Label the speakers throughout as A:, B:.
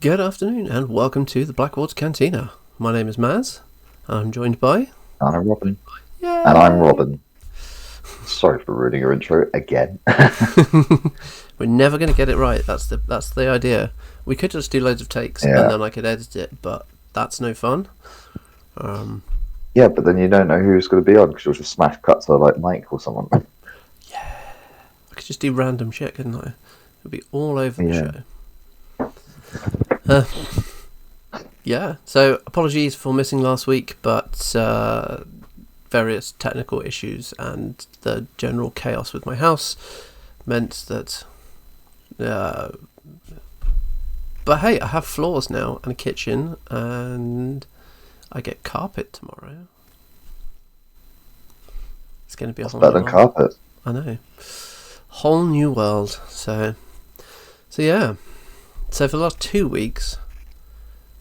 A: Good afternoon and welcome to the Blackwater Cantina. My name is Mazz. I'm joined by...
B: And I'm Robin.
A: Yay!
B: And I'm Robin. Sorry for ruining your intro again.
A: We're never going to get it right. That's the idea. We could just do loads of takes and then I could edit it, but that's no fun.
B: Yeah, but then you don't know who's going to be on because you'll just smash cut to like Mike or someone.
A: Yeah. I could just do random shit, couldn't I? It would be all over the show. Yeah, so apologies for missing last week, but various technical issues and the general chaos with my house meant that... but hey, I have floors now and a kitchen, and I get carpet tomorrow. It's going to be a whole
B: better than carpet.
A: I know. Whole new world. So yeah. So for the last 2 weeks,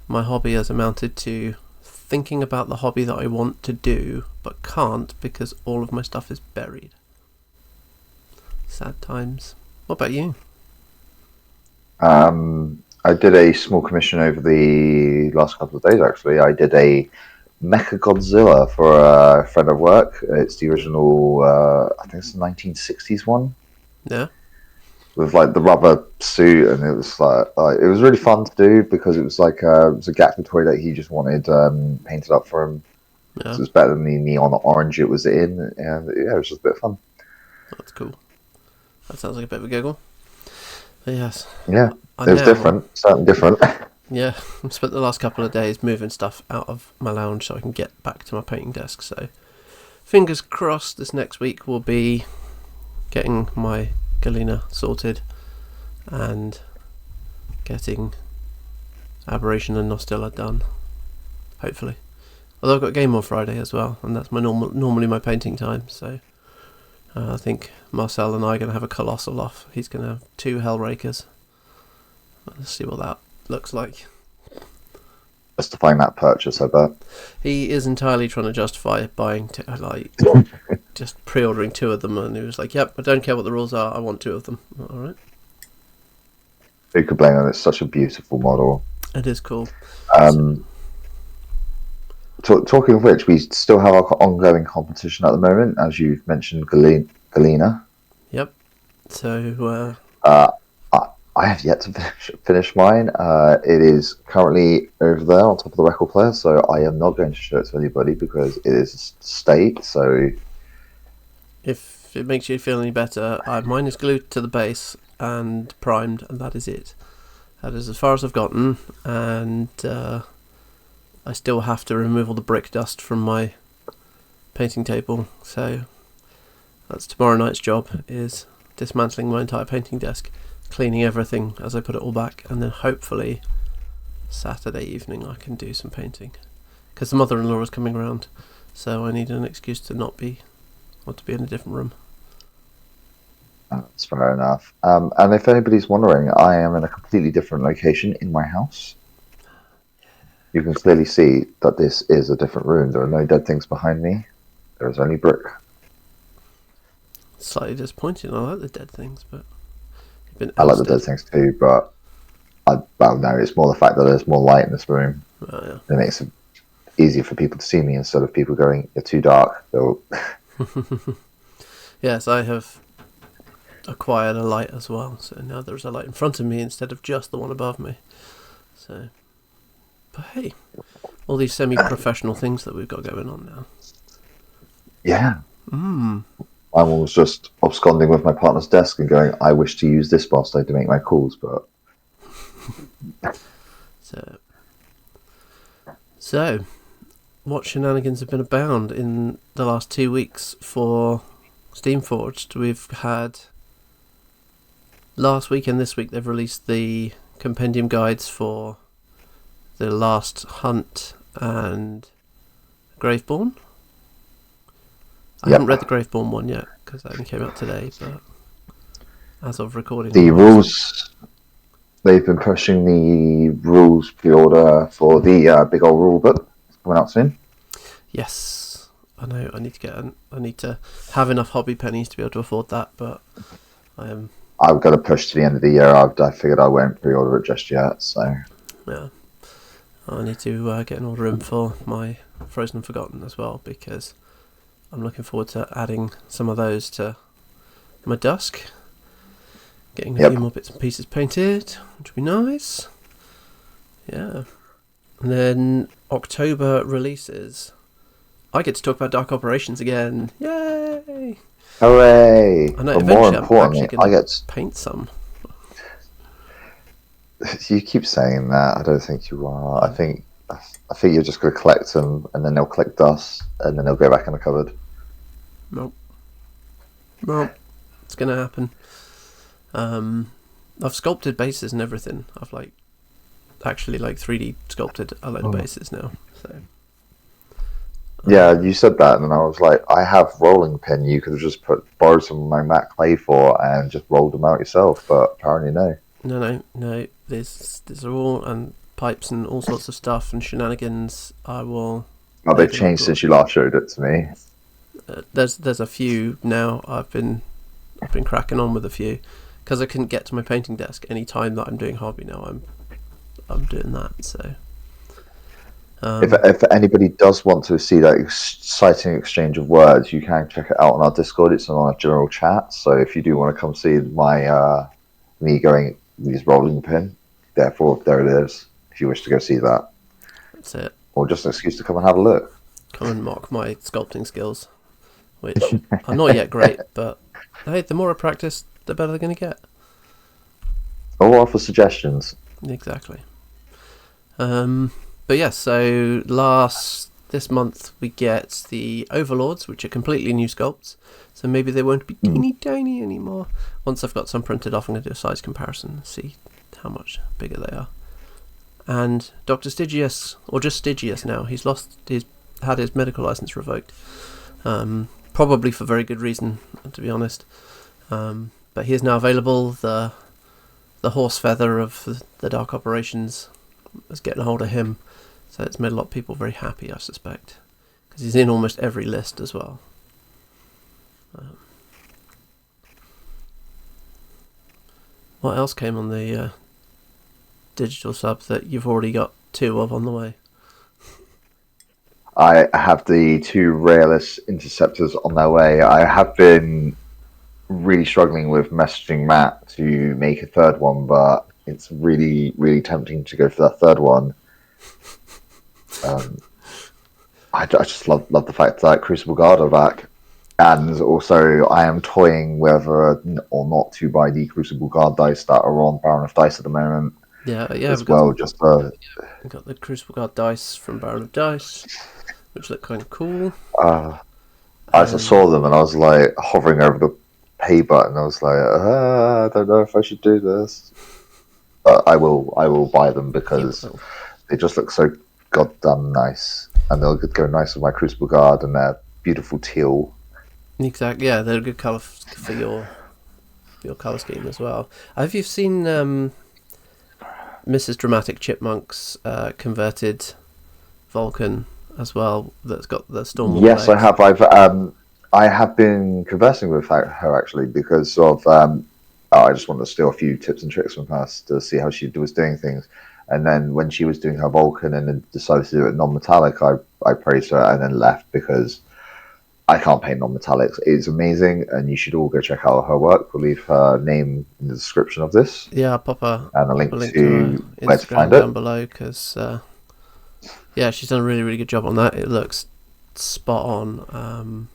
A: my hobby has amounted to thinking about the hobby that I want to do, but can't because all of my stuff is buried. Sad times. What about you?
B: I did a small commission over the last couple of days, actually. I did a Mecha Godzilla for a friend at work. It's the original, I think it's the 1960s one.
A: Yeah.
B: With like the rubber suit, and it was like it was really fun to do because it was like it was a Gatling toy that he just wanted painted up for him. Yeah. So it was better than the neon orange it was in, and yeah, it was just a bit of fun.
A: That's cool. That sounds like a bit of a giggle. But yes.
B: Yeah, it was different, something different.
A: Yeah, I've spent the last couple of days moving stuff out of my lounge so I can get back to my painting desk. So fingers crossed, this next week will be getting my Galena sorted and getting Aberration and Nostilla done, hopefully. Although I've got a game on Friday as well, and that's my normally my painting time, so I think Marcel and I are going to have a colossal off. He's going to have 2 Hellrakers. Let's see what that looks like.
B: Justifying that purchase, I bet.
A: He is entirely trying to justify buying just pre-ordering 2 of them, and he was like, yep, I don't care what the rules are, I want 2 of them. Alright.
B: Who could blame him? It's such a beautiful model.
A: It is cool.
B: Talking of which, we still have our ongoing competition at the moment, as you've mentioned, Galena.
A: Yep. So,
B: I have yet to finish mine. It is currently over there on top of the record player, so I am not going to show it to anybody because it is a state. So,
A: if it makes you feel any better, mine is glued to the base and primed, and that is it. That is as far as I've gotten, and I still have to remove all the brick dust from my painting table. So that's tomorrow night's job, is dismantling my entire painting desk, cleaning everything as I put it all back, and then hopefully Saturday evening I can do some painting, because the mother-in-law is coming around, so I need an excuse to not be, or to be in a different room.
B: That's fair enough. And if anybody's wondering, I am in a completely different location in my house. You can clearly see that this is a different room. There are no dead things behind me. There is only brick.
A: Slightly disappointing. I like the dead things, but
B: I like the dead things too, but no, it's more the fact that there's more light in this room.
A: Oh, yeah.
B: It makes it easier for people to see me instead of people going, "You're too dark."
A: Yes, I have acquired a light as well, so now there's a light in front of me instead of just the one above me. So, but hey, all these semi-professional things that we've got going on now.
B: Yeah. I was just absconding with my partner's desk and going, I wish to use this whilst I do make my calls, but...
A: So, what shenanigans have been abound in the last 2 weeks for Steamforged? We've had... Last week and this week they've released the compendium guides for the Last Hunt and Graveborn. I haven't read the Graveborn one yet because that only came out today, but as of recording,
B: the rules, they've been pushing the rules pre-order for the big old rule book. It's coming out soon.
A: Yes, I know. I need to have enough hobby pennies to be able to afford that, but I am.
B: I've got to push to the end of the year. I figured I won't pre-order it just yet. So
A: Yeah. I need to get an order in for my Frozen and Forgotten as well, because I'm looking forward to adding some of those to my dusk. Getting a few more bits and pieces painted, which would be nice. Yeah. And then October releases. I get to talk about Dark Operations again. Yay!
B: Hooray!
A: I know,
B: But
A: eventually
B: more
A: I'm
B: importantly,
A: actually going to paint some.
B: You keep saying that. I don't think you are. I think you're just going to collect them, and then they'll collect dust, and then they'll go back in the cupboard.
A: Nope. It's going to happen. I've sculpted bases and everything. I've actually 3D sculpted a load of bases now. So.
B: Yeah, you said that, and I was like, I have rolling pin. You could have just borrowed some of my matte clay for and just rolled them out yourself, but apparently no.
A: No. There's all and pipes and all sorts of stuff and shenanigans. I will.
B: Oh, they've changed since you last showed it to me.
A: There's a few now. I've been cracking on with a few because I couldn't get to my painting desk any time that I'm doing hobby now. I'm doing that. So.
B: If anybody does want to see that exciting exchange of words, you can check it out on our Discord. It's on our general chat. So if you do want to come see my me going with rolling pin, therefore there it is. If you wish to go see that,
A: that's it.
B: Or just an excuse to come and have a look.
A: Come and mock my sculpting skills, which are not yet great, but hey, the more I practice, the better they're going to get.
B: Or offer suggestions.
A: Exactly. But yeah, so this month we get the Overlords, which are completely new sculpts. So maybe they won't be teeny tiny anymore. Once I've got some printed off, I'm going to do a size comparison and see how much bigger they are. And Dr. Stygius, or just Stygius now, he's had his medical license revoked. Probably for very good reason, to be honest. But he is now available. The horse feather of the Dark Operations is getting a hold of him. So it's made a lot of people very happy, I suspect. Because he's in almost every list as well. What else came on the digital sub that you've already got 2 of on the way?
B: I have the 2 Rayless Interceptors on their way. I have been really struggling with messaging Matt to make a 3rd one, but it's really, really tempting to go for that 3rd one. I just love the fact that Crucible Guard are back. And also, I am toying whether or not to buy the Crucible Guard dice that are on Baron of Dice at the moment.
A: Yeah.
B: As well,
A: we've got the Crucible Guard dice from Baron of Dice, which look kind of cool.
B: I saw them and I was like hovering over the pay button. I was like, I don't know if I should do this. But I will buy them because they just look so goddamn nice, and they'll go nice with my Crucible Guard and their beautiful teal.
A: Exactly. Yeah, they're a good colour for your colour scheme as well. Have you seen Mrs. Dramatic Chipmunks converted Vulcan as well? That's got the storm.
B: Yes, legs? I have. I have been conversing with her actually because of. I just wanted to steal a few tips and tricks from her to see how she was doing things. And then when she was doing her Vulcan and then decided to do it non-metallic, I praised her and then left because I can't paint non-metallics. It's amazing, and you should all go check out her work. We'll leave her name in the description of this.
A: Yeah, I'll pop
B: a link to where to find
A: down
B: it
A: below because yeah, she's done a really, really good job on that. It looks spot on.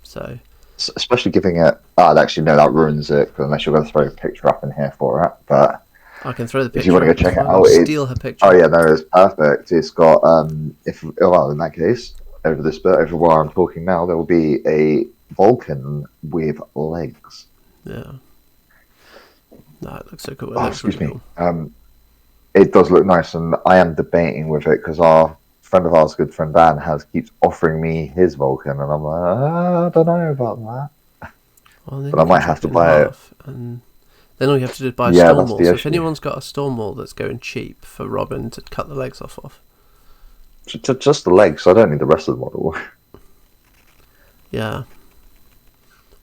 A: So
B: especially giving it. Actually, no, that ruins it unless you're going to throw a picture up in here for it. But
A: I can throw the picture.
B: If you want to go check it out,
A: steal her picture.
B: Oh yeah, no, it's perfect. It's got in that case, over this bit, over where I'm talking now, there will be a Vulcan with legs.
A: Yeah. No, it looks so cool.
B: Excuse me. Cool. It does look nice, and I am debating with it because our friend of ours, good friend Dan, keeps offering me his Vulcan, and I'm like, I don't know about that.
A: Well,
B: but I might have to buy it.
A: And then all you have to do is buy a Storm Maul. So if anyone's got a Storm Maul that's going cheap for Robin to cut the legs off.
B: Just the legs, so I don't need the rest of the model.
A: Yeah.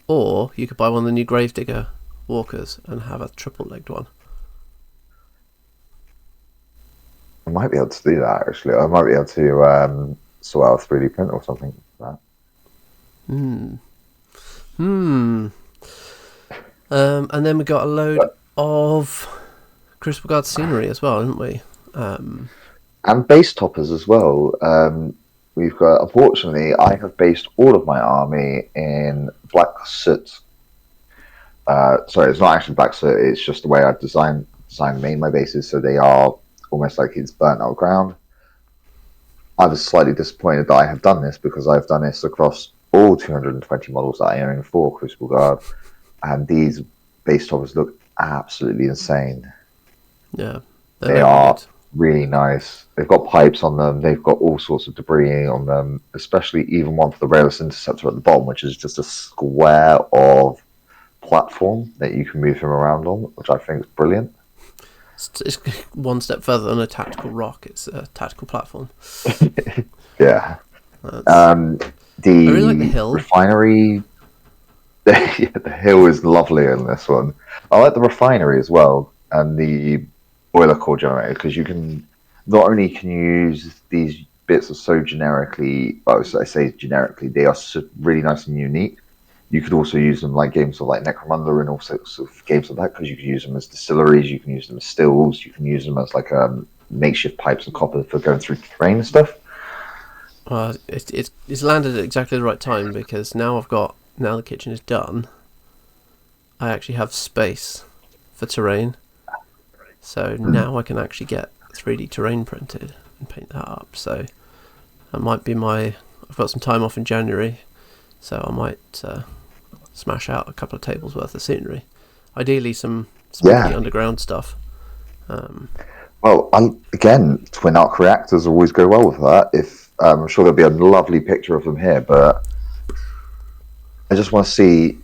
A: Or you could buy one of the new Gravedigger walkers and have a triple-legged one.
B: I might be able to do that, actually. I might be able to sort out a 3D print or something like
A: that. And then we got a load of Crucible Guard scenery as well, didn't we?
B: And base toppers as well. We've got, unfortunately, I have based all of my army in black soot. Sorry, it's not actually black soot, it's just the way I've designed made my bases, so they are almost like it's burnt out ground. I was slightly disappointed that I have done this, because I've done this across all 220 models that I own for Crucible Guard, and these base toppers look absolutely insane.
A: Yeah,
B: they are really nice. They've got pipes on them. They've got all sorts of debris on them, especially even one for the railless interceptor at the bottom, which is just a square of platform that you can move him around on, which I think is brilliant.
A: It's one step further than a tactical rock. It's a tactical platform.
B: Yeah.
A: I
B: The
A: really like the hill.
B: Refinery. The hill is lovely in this one. I like the refinery as well, and the boiler core generator, because you can not only can you use these bits are so generically, well, I say generically, they are so really nice and unique. You could also use them like games of like Necromunda and all sorts of games like that, because you can use them as distilleries, you can use them as stills, you can use them as like makeshift pipes and copper for going through terrain and stuff.
A: It's landed at exactly the right time, because now the kitchen is done, I actually have space for terrain. So now I can actually get 3D terrain printed and paint that up. So that might be I've got some time off in January, so I might smash out a couple of tables worth of scenery. Ideally some underground stuff.
B: Well, again, twin arc reactors always go well with that. I'm sure there'll be a lovely picture of them here, but I just want to see.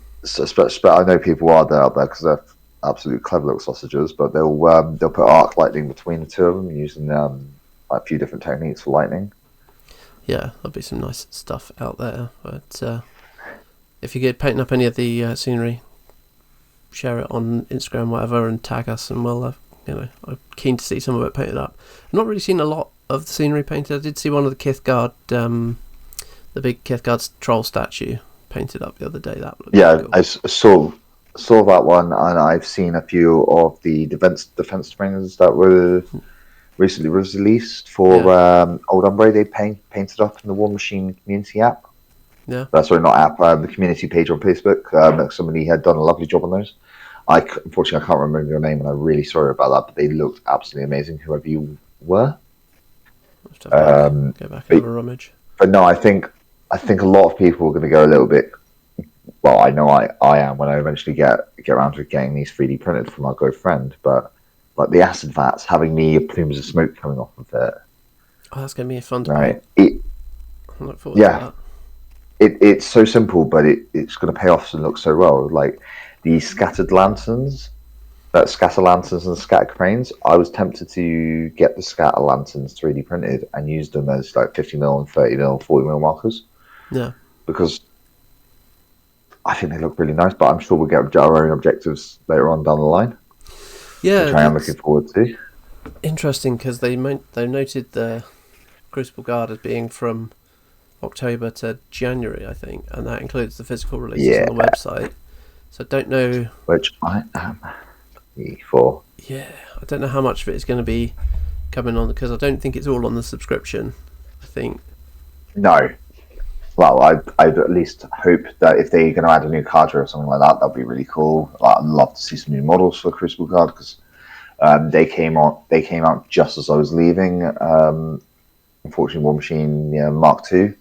B: I know people are out there because they're absolute clever little sausages, but they'll put arc lightning between the two of them using a few different techniques for lightning.
A: Yeah, there'll be some nice stuff out there. But if you get painting up any of the scenery, share it on Instagram, whatever, and tag us, and we'll I'm keen to see some of it painted up. I've not really seen a lot of the scenery painted. I did see one of the Kithgard, the big Kithgard troll statue painted up the other day. That looked cool.
B: I saw that one, and I've seen a few of the defense trainers that were recently released for Old Umbre. They painted up in the War Machine community app.
A: Yeah.
B: Sorry, not app. The community page on Facebook. Somebody had done a lovely job on those. Unfortunately, I can't remember your name, and I'm really sorry about that. But they looked absolutely amazing, whoever you were.
A: Go back and have a rummage.
B: But no, I think a lot of people are going to go a little bit. Well, I know I am when I eventually get around to getting these 3D printed from our good friend. But like the acid vats, having the plumes of smoke coming off of it.
A: Oh, that's going to be fun to
B: paint.
A: I look forward to that.
B: It's so simple, but it's going to pay off and look so well. Like the scattered lanterns, scatter lanterns and scatter cranes. I was tempted to get the scatter lanterns 3D printed and use them as like 50mm and 30mm, 40mm markers.
A: Yeah.
B: Because I think they look really nice, but I'm sure we'll get our own objectives later on down the line.
A: Yeah.
B: Which I am looking forward to.
A: Interesting, because they noted the Crucible Guard as being from October to January, I think, and that includes the physical releases on the website. So I don't know.
B: Which I am for.
A: Yeah, I don't know how much of it is going to be coming on, because I don't think it's all on the subscription. I think.
B: No. Well, I'd at least hope that if they're going to add a new card or something like that, that'd be really cool. I'd love to see some new models for Crucible Guard, because they came out just as I was leaving. Unfortunately, War Machine Mark II.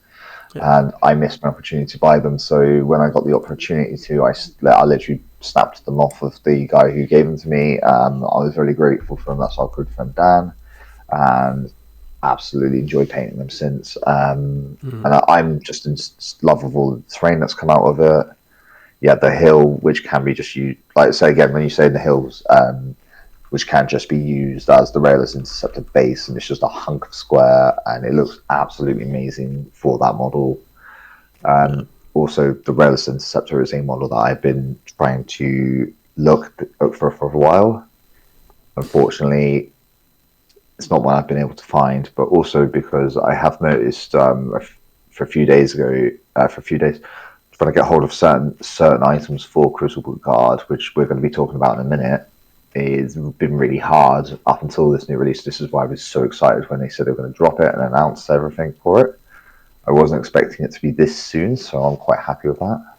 B: Yeah. And I missed my opportunity to buy them. So when I got the opportunity to, I literally snapped them off of the guy who gave them to me. I was really grateful for him. That's our good friend Dan, and absolutely enjoyed painting them since. And I'm just in love with all the terrain that's come out of it. Yeah, the hill, which can be just used, like say again, when you say in the hills, which can just be used as the railless interceptor base, and it's just a hunk of square, and it looks absolutely amazing for that model. Also, the railless interceptor is a model that I've been trying to look for a while. Unfortunately, it's not one I've been able to find, but also because I have noticed for a few days ago, trying to get hold of certain items for Crucible Guard, which we're going to be talking about in a minute, it's been really hard up until this new release. This is why I was so excited when they said they were going to drop it and announce everything for it. I wasn't expecting it to be this soon, so I'm quite happy with that.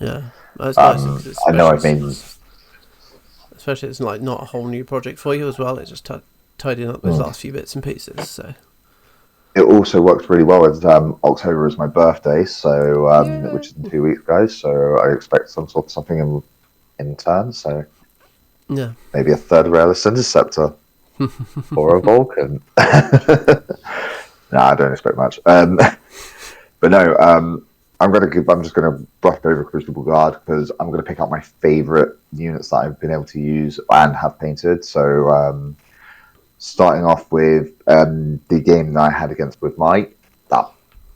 A: Yeah, that's nice.
B: I know I've been...
A: Especially it's like not a whole new project for you as well. It's just tidying up those last few bits and pieces. So
B: it also works really well with October is my birthday, so which is in 2 weeks, guys. So I expect something in turn. So
A: yeah,
B: maybe a third railless interceptor or a Vulcan. No, I don't expect much. But no, I'm just gonna brush over Crucible Guard because I'm gonna pick up my favorite units that I've been able to use and have painted. So starting off with the game that I had with Mike, that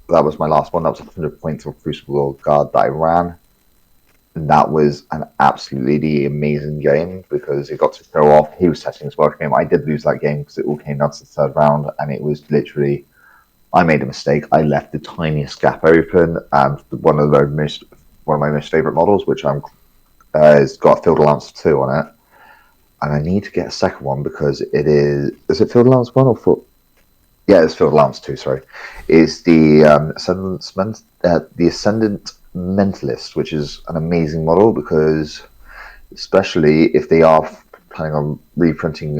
B: was my last one. That was 100 points of Crucible Guard that I ran, and that was an absolutely amazing game because it got to show off. He was testing his work game. I did lose that game because it all came down to the third round, and it was literally. I made a mistake. I left the tiniest gap open, and one of my most favorite models, which has got a field allowance 2 on it, and I need to get a second one because it is it field allowance 1 or 4? Yeah, it's field allowance 2. Sorry, is the Ascendant Mentalist, which is an amazing model because, especially if they are planning on reprinting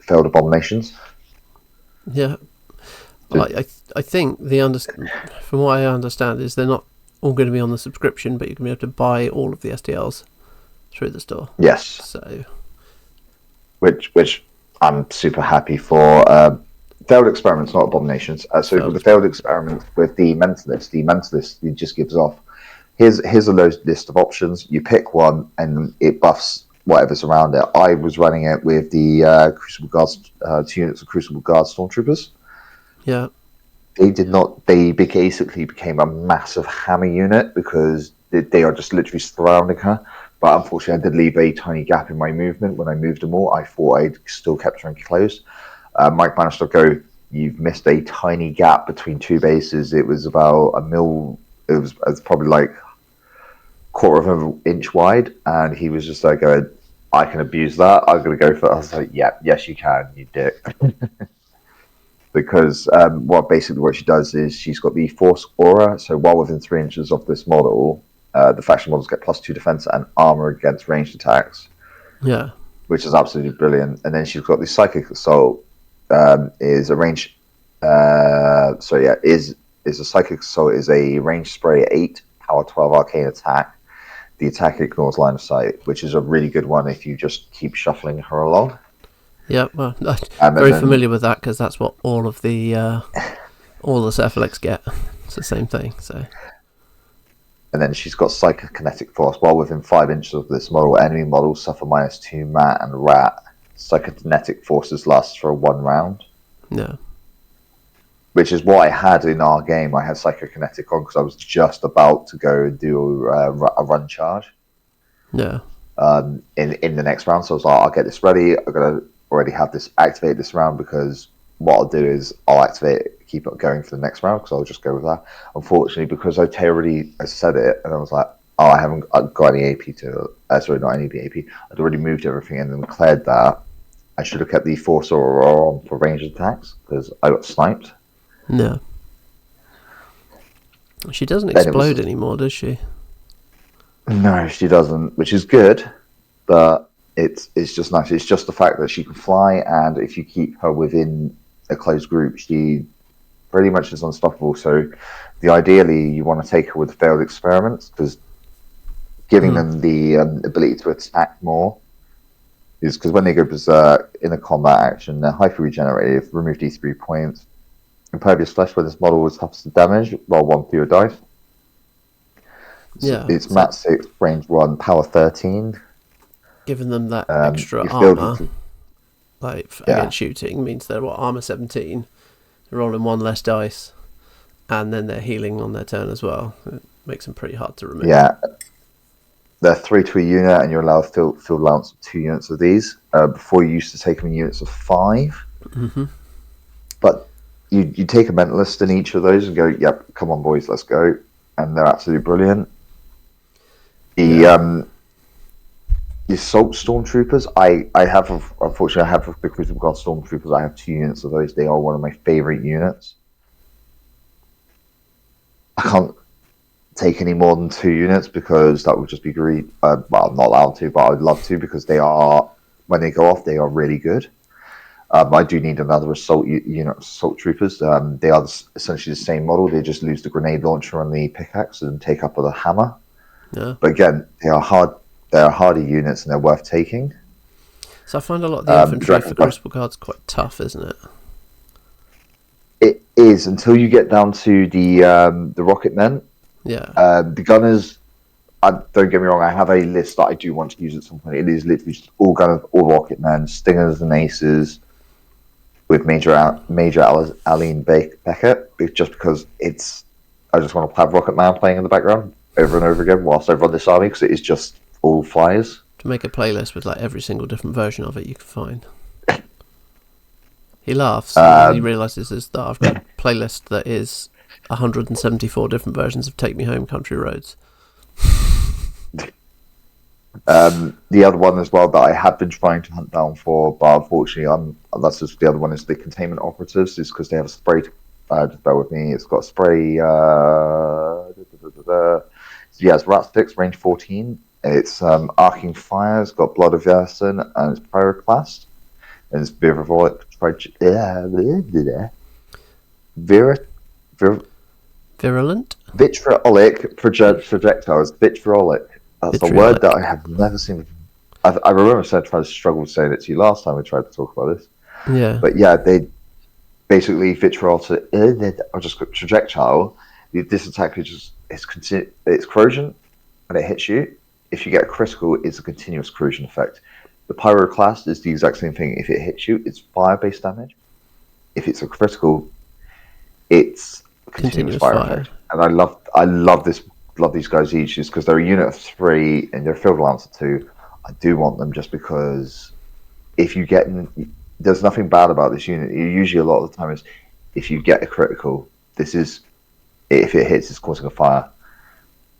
B: failed abominations.
A: Yeah. Well, I think from what I understand is they're not all going to be on the subscription, but you can be able to buy all of the STLs through the store.
B: Yes.
A: So,
B: which I'm super happy for. Failed experiments, not abominations. So the failed experiment with the mentalist, he just gives off. Here's a list of options. You pick one, and it buffs whatever's around it. I was running it with the Crucible Guards, 2 units of Crucible Guard Stormtroopers.
A: Yeah.
B: They did not. They basically became a massive hammer unit because they are just literally surrounding her. But unfortunately, I did leave a tiny gap in my movement when I moved them all. I thought I'd still kept her enclosed. Mike managed to go, you've missed a tiny gap between 2 bases. It was about a mil. It was probably like quarter of an inch wide. And he was just like going, I can abuse that. I'm going to go for it. I was like, yeah, yes, you can, you dick. Because what she does is she's got the Force Aura, so while within 3 inches of this model, the faction models get +2 defense and armor against ranged attacks.
A: Yeah.
B: Which is absolutely brilliant. And then she's got the Psychic Assault, is a range. Is a Psychic Assault is a range spray 8, power 12 arcane attack. The attack ignores line of sight, which is a really good one if you just keep shuffling her along.
A: Yeah, well, I'm very familiar with that because that's what all the Cephalics get. It's the same thing. So,
B: and then she's got Psychokinetic Force. While within 5 inches of this model, enemy models suffer -2 mat and rat. Psychokinetic Forces last for 1 round.
A: Yeah.
B: Which is what I had in our game. I had Psychokinetic on because I was just about to go and do a run charge.
A: Yeah.
B: In the next round, so I was like, I'll get this ready. I'm gonna already have this activate this round because what I'll do is I'll activate it, keep it going for the next round because I'll just go with that. Unfortunately, because I said it and I was like, oh, I haven't got any AP not any AP. I'd already moved everything and then declared that I should have kept the Force Aura on for ranged attacks because I got sniped.
A: No. She doesn't explode anymore, does she?
B: No, she doesn't, which is good, but it's just nice. It's just the fact that she can fly, and if you keep her within a closed group, she pretty much is unstoppable. So, ideally, you want to take her with failed experiments because giving them the ability to attack more is because when they go berserk in a combat action, they're hyper regenerative. Remove D3 points. Impervious flesh, where this model was tough to damage, roll 1 for your dice.
A: Yeah,
B: it's mat 6, range 1, power 13.
A: Giving them that extra armor, against shooting, means they're armor 17. They're rolling 1 less dice, and then they're healing on their turn as well. It makes them pretty hard to remove.
B: Yeah, they're 3 to a unit, and you're allowed field allowance of 2 units of these. Before you used to take them in units of 5.
A: Mm-hmm.
B: But you take a mentalist in each of those and go, yep, come on, boys, let's go. And they're absolutely brilliant. The Assault Stormtroopers, unfortunately, I have the Crucible Guard Stormtroopers. I have 2 units of those. They are one of my favourite units. I can't take any more than 2 units because that would just be greed. Well, I'm not allowed to, but I would love to because when they go off, they are really good. I do need another assault troopers. They are essentially the same model. They just lose the grenade launcher on the pickaxe and take up with a hammer.
A: Yeah.
B: But again, they are hard. They are harder units and they're worth taking.
A: So I find a lot of the infantry for Crucible Guard's quite tough, isn't it?
B: It is until you get down to the rocket men.
A: Yeah.
B: The gunners. Don't get me wrong. I have a list that I do want to use at some point. It is literally just all gunners, all rocket men, stingers and aces, with Major Aline Beckett, just because I just want to have Rocket Man playing in the background over and over again whilst I run this army, because it is just all flyers.
A: To make a playlist with like every single different version of it you can find. He laughs and he realises that I've got a playlist that is 174 different versions of Take Me Home Country Roads.
B: The other one as well that I have been trying to hunt down for, but unfortunately, that's just the other one is the containment operatives, is because they have a spray. Just bear with me. It's got a spray. It's Rat Sticks, range 14. It's arcing fire. It's got Blood of Yasin, and it's pyroclast. And it's virulent vitriolic projectiles. Vitriolic. That's a word that I have never seen. I remember trying to struggle saying it to you last time we tried to talk about this.
A: Yeah.
B: But yeah, they basically vitriol or just projectile. This attack is it's corrosion, and it hits you. If you get a critical, it's a continuous corrosion effect. The pyroclast is the exact same thing. If it hits you, it's fire-based damage. If it's a critical, it's continuous fire effect. And I love these guys each, just because they're a unit of 3 and they're field allowance of 2. I do want them just because there's nothing bad about this unit. Usually a lot of the time is if you get a critical, if it hits, it's causing a fire.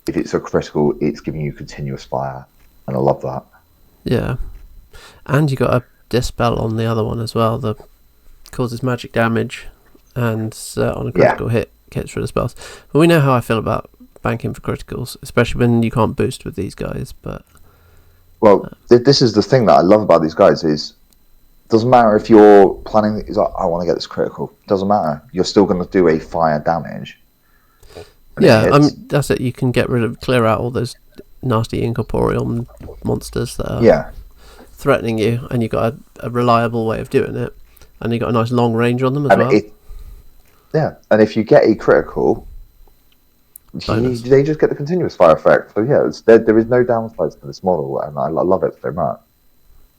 B: If it's a critical, it's giving you continuous fire, and I love that.
A: Yeah, and you got a dispel on the other one as well that causes magic damage, and on a critical hit gets rid of spells. But we know how I feel about banking for criticals, especially when you can't boost with these guys. But
B: this is the thing that I love about these guys is it doesn't matter if you're planning. It's like, I want to get this critical. It doesn't matter. You're still going to do a fire damage.
A: Yeah, that's it. You can clear out all those nasty incorporeal monsters that are threatening you, and you've got a reliable way of doing it, and you've got a nice long range on them as well.
B: And if you get a critical, they just get the continuous fire effect. So there is no downsides to this model, and I love it so much.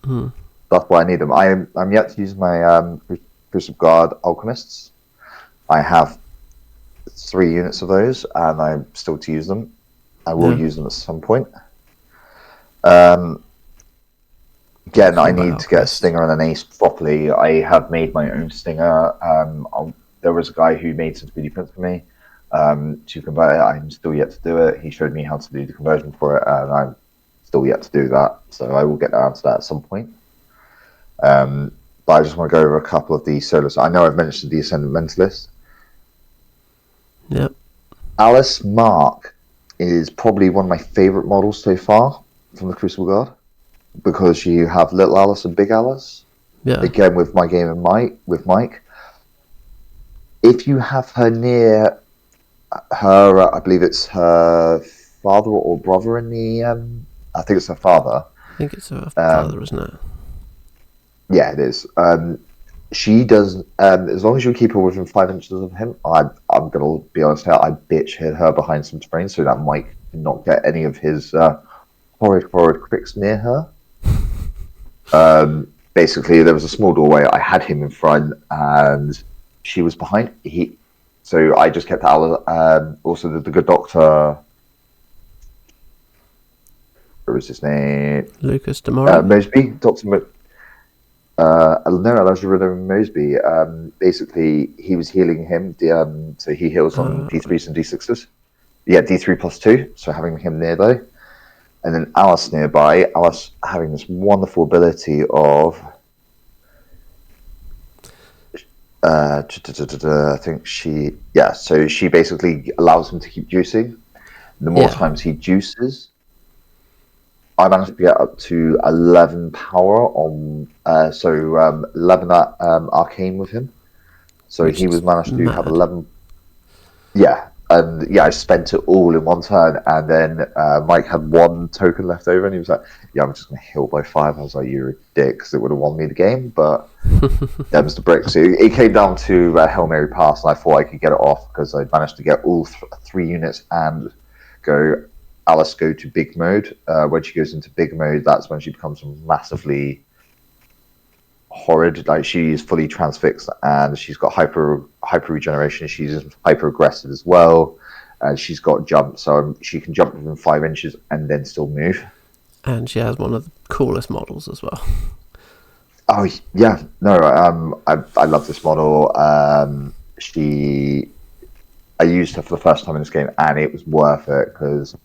A: Mm.
B: That's why I need them. I'm yet to use my Crucible Guard Alchemists. I have 3 units of those, and I'm still to use them. I will use them at some point. Again, I need to get a stinger and an ace properly. I have made my own stinger. There was a guy who made some 3D prints for me to convert it. I'm still yet to do it. He showed me how to do the conversion for it, and I'm still yet to do that. So I will get around to that at some point. But I just want to go over a couple of the solos. I know I've mentioned the Ascendant Mentalist.
A: Yep.
B: Alice Mark is probably one of my favourite models so far from the Crucible Guard, because you have Little Alice and Big Alice.
A: Yeah.
B: Again, with my game with Mike. If you have her near her, I believe it's her father or brother in the. I think it's her father.
A: I think it's her father, isn't it?
B: Yeah, it is. She does, as long as you keep her within 5 inches of him, I'm going to be honest here, I bitch hit her behind some terrain so that Mike cannot get any of his horrid cricks near her. Basically, there was a small doorway, I had him in front, and she was behind. So I just kept also the good doctor, what was his name?
A: Lucas Demora?
B: Mosby, Dr. No, Elijah Riddle Mosby. Basically, he was healing him. So he heals on D3s and D6s. Yeah, D3 plus 2. So having him nearby. And then Alice nearby. Alice having this wonderful ability of... I think she... Yeah, so she basically allows him to keep juicing. The more times he juices... I managed to get up to 11 power on, 11 arcane with him. So he was managed to have 11. Yeah, and yeah, I spent it all in one turn, and then Mike had one token left over, and he was like, "Yeah, I'm just going to heal by 5." I was like, "You're a dick," because it would have won me the game, but that was the brick. So it came down to Hail Mary pass, and I thought I could get it off because I managed to get all 3 units and go. Alice go to big mode. When she goes into big mode, that's when she becomes massively horrid. Like, she is fully transfixed, and she's got hyper regeneration. She's hyper aggressive as well, and she's got jump, so she can jump within 5 inches and then still move.
A: And she has one of the coolest models as well.
B: Oh yeah, no, I love this model. I used her for the first time in this game, and it was worth it because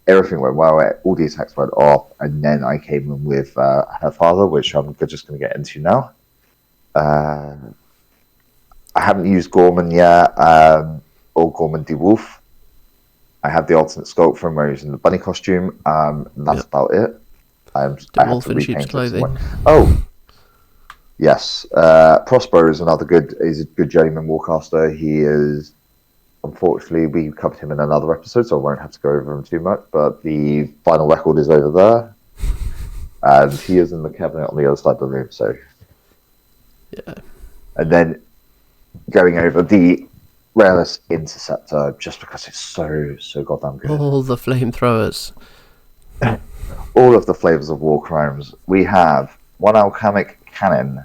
B: everything went well. All the attacks went off, and then I came in with her father, which I'm just going to get into now. I haven't used Gorman yet, or Gorman de Wolf. I have the alternate sculpt from where he's in the bunny costume. And that's about it. I have to repaint it. Oh, yes. Prospero is another good. He's a good journeyman warcaster. He is. Unfortunately, we covered him in another episode, so I won't have to go over him too much. But the final record is over there, and he is in the cabinet on the other side of the room. So,
A: yeah. And
B: then going over the Rayless Interceptor, just because it's so goddamn good.
A: All the flamethrowers,
B: all of the flavors of war crimes. We have one alchemic cannon,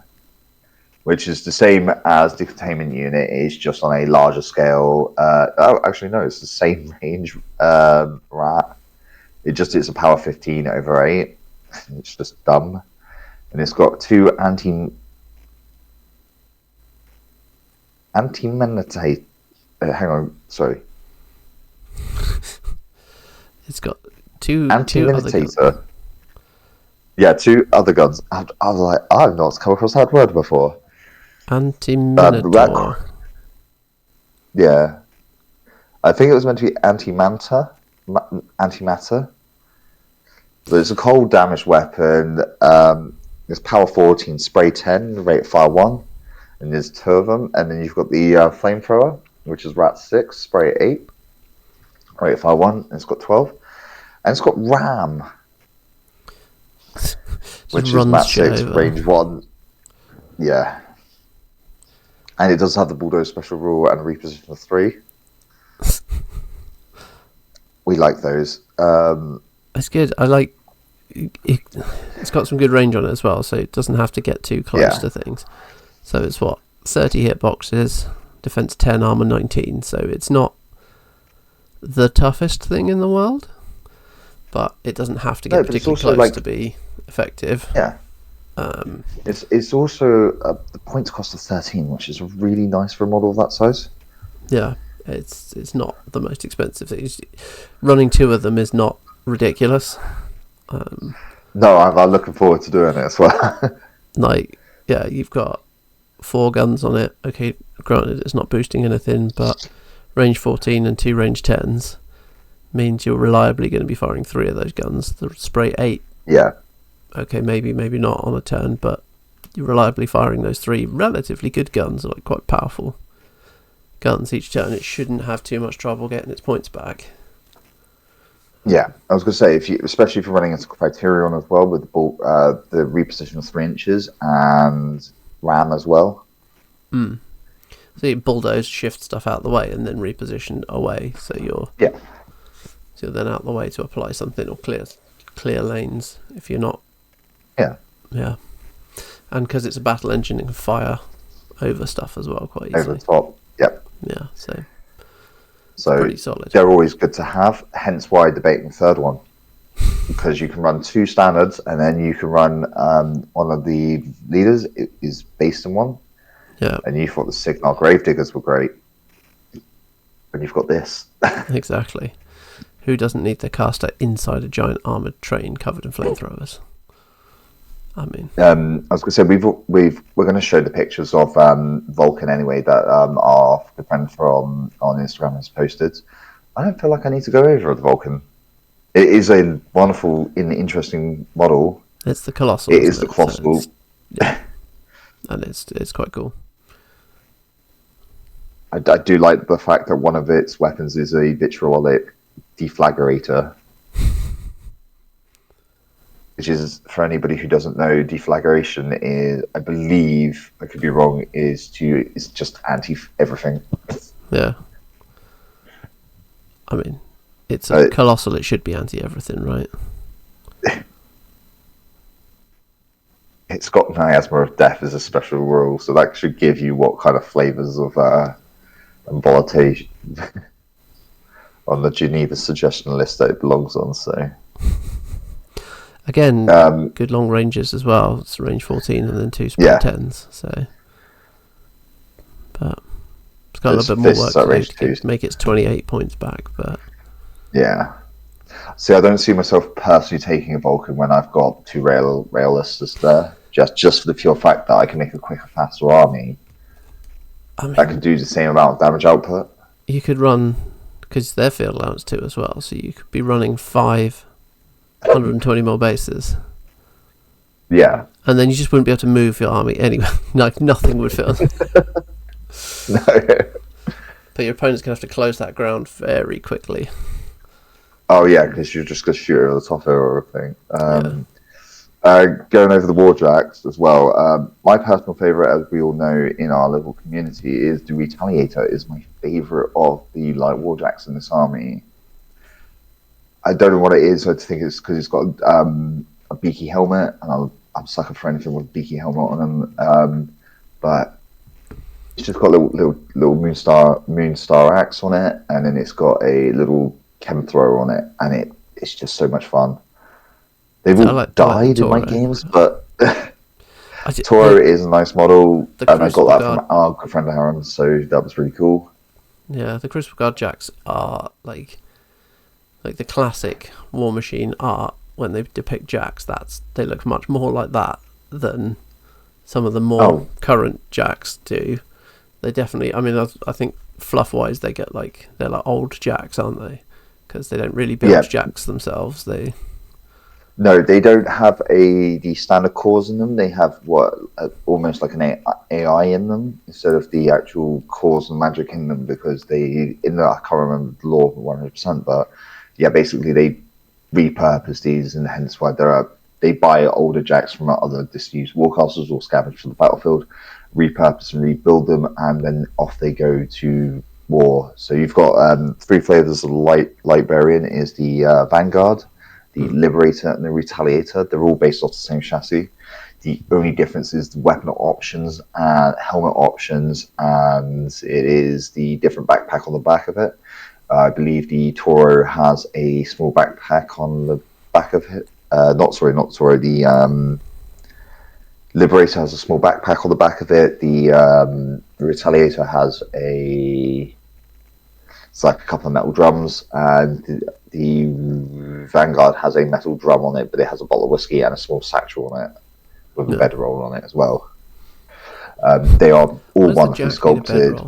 B: which is the same as the containment unit. It's just on a larger scale. Actually, no, it's the same range rat. It's a power 15 over 8. It's just dumb. And it's got 2 anti-meditate. Hang on, sorry.
A: It's got 2
B: anti-meditator. Yeah, 2 other guns. I was like, I've not come across that word before.
A: Anti-Minotaur.
B: Yeah. I think it was meant to be antimatter. So it's a cold damage weapon. It's power 14, spray 10, rate fire 1. And there's 2 of them. And then you've got the flamethrower, which is rat 6, spray 8, rate fire 1. And it's got 12. And it's got ram, which is mat 6, range 1. Yeah. And it does have the Bulldoze special rule and a reposition of 3. We like those.
A: It's good. I like it's got some good range on it as well, so it doesn't have to get too close to things. So it's 30 hitboxes, defense 10, armor 19. So it's not the toughest thing in the world, but it doesn't have to get particularly close to be effective.
B: Yeah. It's also the points cost of 13, which is really nice for a model of that size.
A: Yeah, it's not the most expensive thing. Running 2 of them is not ridiculous.
B: No, I'm looking forward to doing it as well.
A: You've got 4 guns on it. Okay, granted it's not boosting anything, but range 14 and 2 range 10s means you're reliably going to be firing 3 of those guns. The spray 8.
B: Yeah.
A: Okay, maybe not on a turn, but you're reliably firing those 3 relatively good guns, like quite powerful guns each turn. It shouldn't have too much trouble getting its points back.
B: Yeah, I was going to say, especially if you're running into Criterion as well, with the reposition of 3 inches and RAM as well.
A: So you bulldoze, shift stuff out the way, and then reposition away, so you're then out the way to apply something or clear lanes if you're not. Yeah. And because it's a battle engine, it can fire over stuff as well quite easily.
B: Over the top, yep.
A: Yeah, so
B: So
A: pretty solid.
B: They're always good to have, hence why debating third one. because you can run 2 standards, and then you can run one of the leaders is based in one.
A: Yeah.
B: And you thought the Signar Gravediggers were great. And you've got this.
A: Exactly. Who doesn't need their caster inside a giant armoured train covered in flamethrowers? I mean...
B: I was going to say, we're going to show the pictures of Vulcan anyway that our good friend from on Instagram has posted. I don't feel like I need to go over the Vulcan. It is a wonderful, interesting model.
A: It's the Colossal.
B: It is the Colossal.
A: So yeah. And it's quite cool.
B: I do like the fact that one of its weapons is a vitriolic deflagrator. Which is, for anybody who doesn't know, deflagration is, I believe, I could be wrong, is just anti-everything.
A: Yeah. I mean, it's a Colossal, it should be anti-everything, right?
B: It's got Miasma of Death as a special rule, so that should give you what kind of flavours of volatility on the Geneva suggestion list that it belongs on, so...
A: Again, good long ranges as well. It's range 14 and then 2 spread 10s. So, but it's got a little bit more work to do to make its 28 points back. But
B: yeah, see, I don't see myself personally taking a Vulcan when I've got 2 Railisters there. Just for the pure fact that I can make a quicker, faster army. I mean, that can do the same amount of damage output.
A: You could run, because they're field allowance too as well. So you could be running 5 120 mil bases.
B: Yeah.
A: And then you just wouldn't be able to move your army anyway. Like, nothing would fit on.
B: No.
A: But your opponent's going to have to close that ground very quickly.
B: Oh, yeah, because you're just going to shoot over the top of everything. Going over the Warjacks as well, my personal favourite, as we all know in our local community, is the Retaliator. Is my favourite of the light Warjacks in this army. I don't know what it is. I think it's because it's got a beaky helmet, and I'm sucker for anything with a beaky helmet on them. But it's just got a little Moonstar axe on it, and then it's got a little chem thrower on it, and it's just so much fun. They've all died in my games, but Toro is a nice model, and I got that from our good friend Aaron, so that was really cool.
A: Yeah, the Crucible Guard Jacks are like the classic War Machine art. When they depict Jacks, they look much more like that than some of the more current Jacks do. They definitely, I mean, I think fluff-wise they're like old Jacks, aren't they? Because they don't really build Jacks themselves.
B: No, they don't have the standard cores in them. They have almost like an AI in them instead of the actual cores and magic in them, because I can't remember the law 100%, but yeah, basically they repurpose these, and hence why they buy older Jacks from other disused warcastles or scavenge from the battlefield, repurpose and rebuild them, and then off they go to war. So you've got 3 flavors of the light variant is the Vanguard, the Liberator, and the Retaliator. They're all based off the same chassis. The only difference is the weapon options and helmet options, and it is the different backpack on the back of it. I believe the Toro has a small backpack on the back of it. Not Toro. The Liberator has a small backpack on the back of it. The Retaliator has it's like a couple of metal drums, and the Vanguard has a metal drum on it, but it has a bottle of whiskey and a small satchel on it with a bedroll on it as well. They are all wonderfully sculpted.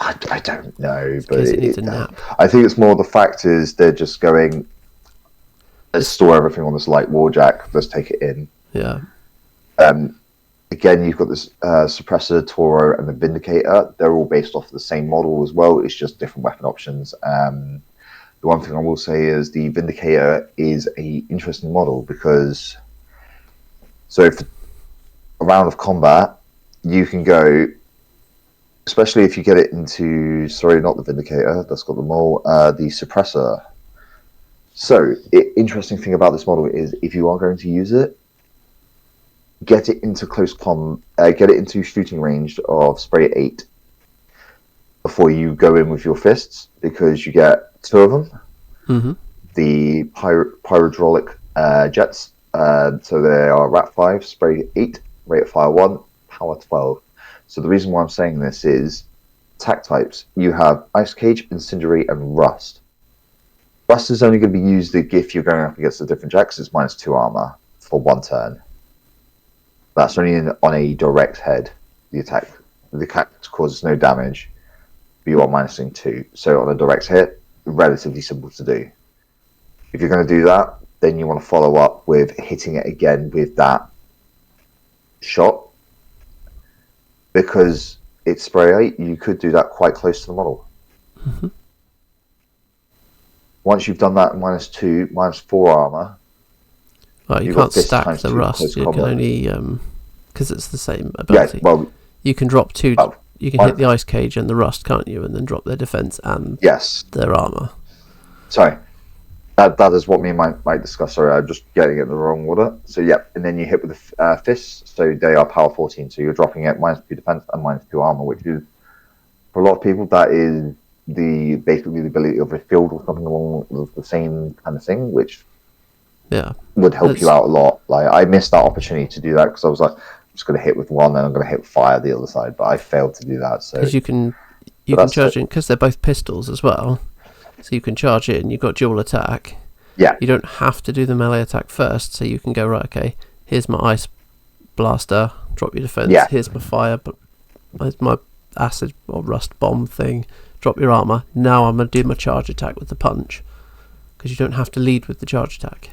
B: I don't know, but I think it's more the fact is they're just going, let's store everything on this light Warjack, let's take it in.
A: Yeah.
B: Again, you've got this Suppressor, Toro, and the Vindicator. They're all based off the same model as well. It's just different weapon options. The one thing I will say is the Vindicator is an interesting model because, so if a round of combat, you can go, especially if you get it into, sorry, not the Vindicator, that's got the mole, the Suppressor. So, interesting thing about this model is if you are going to use it, get it into get it into shooting range of spray 8 before you go in with your fists, because you get 2 of them.
A: Mm-hmm.
B: the pyrodraulic jets. So they are RAT 5, spray 8, rate of fire 1, power 12. So the reason why I'm saying this is attack types. You have Ice Cage, Incendiary, and Rust. Rust is only going to be used if you're going up against a different jack, because it's -2 armor for 1 turn. That's only on a direct head. The attack causes no damage, but you are -2. So on a direct hit, relatively simple to do. If you're going to do that, then you want to follow up with hitting it again with that shot. Because it's spray 8, you could do that quite close to the model.
A: Mm-hmm.
B: Once you've done that -2, -4 armor.
A: Well, you can't stack the Rust. You can only because it's the same ability.
B: Yeah, well,
A: you can drop 2. You can hit the Ice Cage and the Rust, can't you? And then drop their defense and their armor.
B: Sorry, that is what me and Mike might discuss. Sorry, I'm just getting it in the wrong order. So yeah, and then you hit with the fists. So they are power 14. So you're dropping it -2 defense and -2 armor, which is for a lot of people that is basically the ability of a field or something along the same kind of thing, which would help you out a lot. Like I missed that opportunity to do that because I was like, I'm just going to hit with one, and I'm going to hit with fire the other side, but I failed to do that. So
A: because you can charge it because they're both pistols as well, so you can charge it and you've got dual attack.
B: Yeah,
A: you don't have to do the melee attack first, so you can go right. Okay, here's my ice blaster, drop your defense.
B: Yeah.
A: Here's my fire, but here's my acid or rust bomb thing. Drop your armor. Now I'm going to do my charge attack with the punch, because you don't have to lead with the charge attack.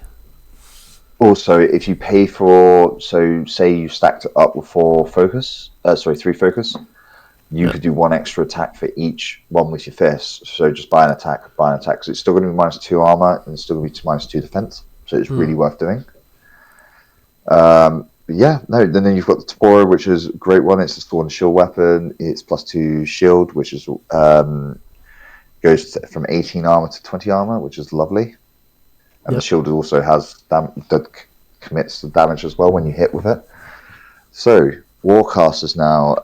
B: Also, if you pay for, so say you stacked it up with 3 focus, you could do 1 extra attack for each one with your fists. So just buy an attack. So it's still going to be -2 armor, and it's still going to be -2 defense. So it's really worth doing. Then you've got the Toro, which is a great one. It's a sword and shield weapon. It's +2 shield, which is goes from 18 armor to 20 armor, which is lovely. And the shield also has that commits the damage as well when you hit with it. So Warcasters now.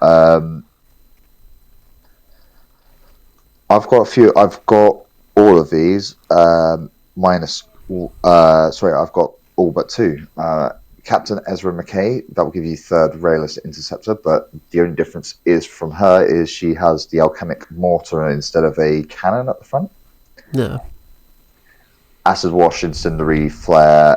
B: I've got all of these minus. I've got all but 2. Captain Ezra McKay, that will give you 3rd Rayless Interceptor, but the only difference is from her is she has the Alchemic Mortar instead of a cannon at the front.
A: Yeah.
B: Acid Wash, Incendiary, Flare,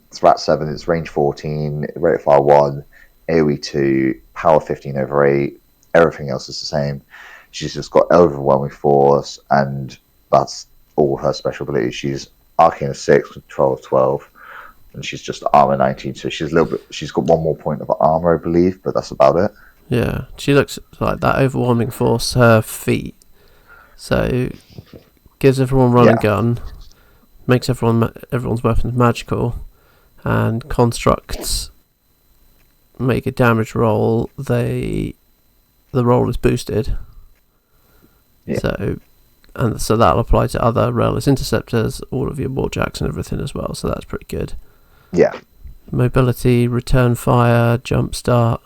B: Threat 7, it's range 14, rate of fire 1, AoE 2, power 15/8, everything else is the same. She's just got Overwhelming Force, and that's all her special abilities. She's Arcane of 6, Control of 12. And she's just armor 19, so she's got 1 more point of armor, I believe, but that's about it.
A: Yeah, she looks like that Overwhelming Force, her feet. So, gives everyone run and gun, makes everyone's weapons magical, and constructs make a damage roll. The roll is boosted. Yeah. So that'll apply to other Rayless Interceptors, all of your Warjacks and everything as well, so that's pretty good.
B: Yeah.
A: Mobility, return fire, jump start.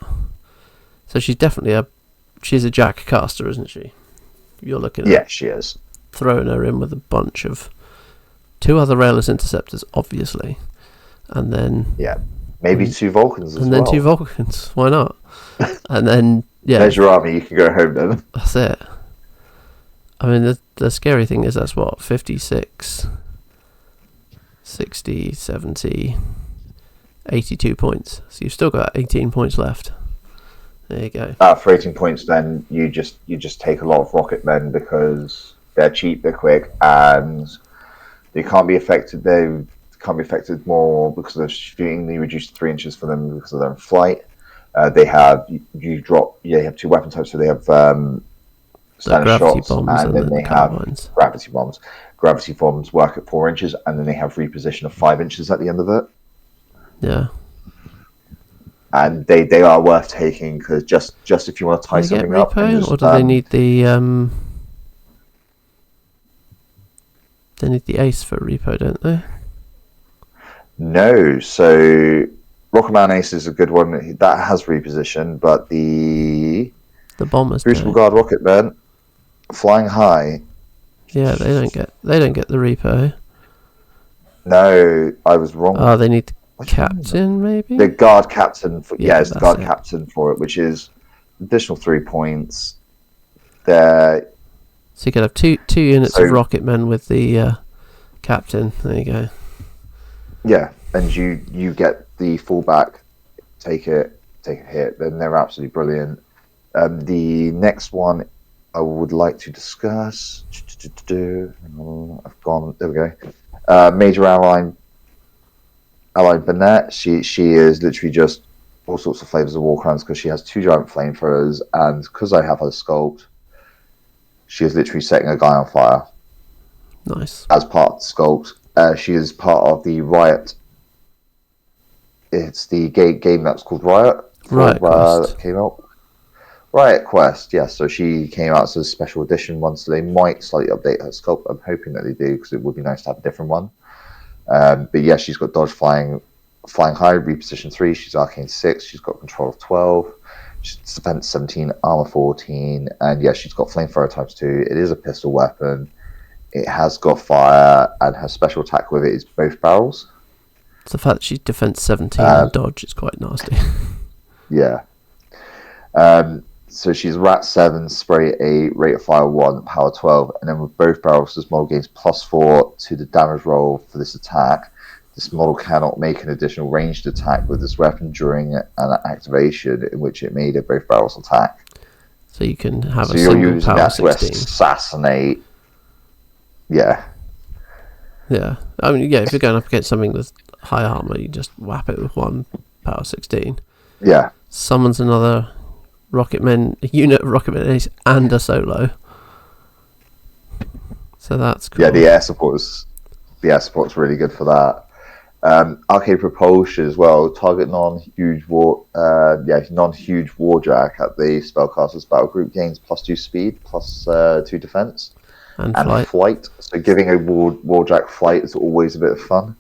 A: So she's definitely she's a jack caster, isn't she? You're looking at.
B: Yeah, she is.
A: Throwing her in with a bunch of 2 other Rayless Interceptors, obviously, and then
B: maybe 2 Vulcans as well.
A: And then 2 Vulcans. Why not? And then
B: there's your army. You can go home then.
A: That's it. I mean, the scary thing is that's what 56. 60, 70, 82 points. So you've still got 18 points left. There you go.
B: For 18 points, then you just take a lot of rocket men because they're cheap, they're quick, and they can't be affected. They can't be affected more because they're shooting. They reduced 3 inches for them because they're in flight. They have 2 weapon types, so they have standard shots, and then they have gravity bombs. Gravity bombs work at 4 inches, and then they have reposition of 5 inches at the end of it.
A: Yeah.
B: And they are worth taking because just if you want to tie something up,
A: or do they need the they need the ace for repo, don't they?
B: No, so Rocketman Ace is a good one that has reposition, but the
A: bombers,
B: Crucible Guard Rocketman flying high.
A: Yeah, they don't get the repo.
B: No, I was wrong.
A: Oh, they need the
B: Which one is it?
A: captain, maybe?
B: The guard captain. It's the
A: that's
B: guard
A: it.
B: captain for it, which is additional 3 points. There.
A: So you could have two units of rocket men with the captain. There you go.
B: Yeah, and you get the fullback. Take a hit. Then they're absolutely brilliant. The next one I would like to discuss. I've gone. There we go. Major ally Burnett. She is literally just all sorts of flavors of war crimes because she has 2 giant flamethrowers, and because I have her sculpt, she is literally setting a guy on fire.
A: Nice.
B: As part of the sculpt, she is part of the Riot. It's the game that's called Riot.
A: Riot Quest.
B: That came out. Riot Quest, yes. So she came out as a special edition one, so they might slightly update her sculpt. I'm hoping that they do because it would be nice to have a different one. But yeah, she's got dodge, flying high, reposition 3. She's arcane 6. She's got control of 12. She's defense 17, armor 14, and yeah, she's got flamethrower times 2. It is a pistol weapon. It has got fire, and her special attack with it is both barrels.
A: It's the fact that she's defense 17 and dodge is quite nasty.
B: Yeah. So she's rat 7, spray 8, rate of fire 1, power 12, and then with both barrels, this model gains +4 to the damage roll for this attack. This model cannot make an additional ranged attack with this weapon during an activation in which it made a both barrels attack.
A: So you can have
B: so
A: a
B: you're
A: single
B: using
A: power
B: that
A: 16.
B: to assassinate. Yeah.
A: Yeah. I mean, yeah, if you're going up against something with high armor, you just whap it with 1 power 16.
B: Yeah.
A: Summons another a unit of rocketmen ace and a solo. So that's cool.
B: Yeah, the air support's really good for that. Arcade propulsion as well. Target non-huge warjack at the spellcaster's battle group gains +2 speed, +2 defense,
A: and
B: flight. So giving a warjack flight is always a bit of fun.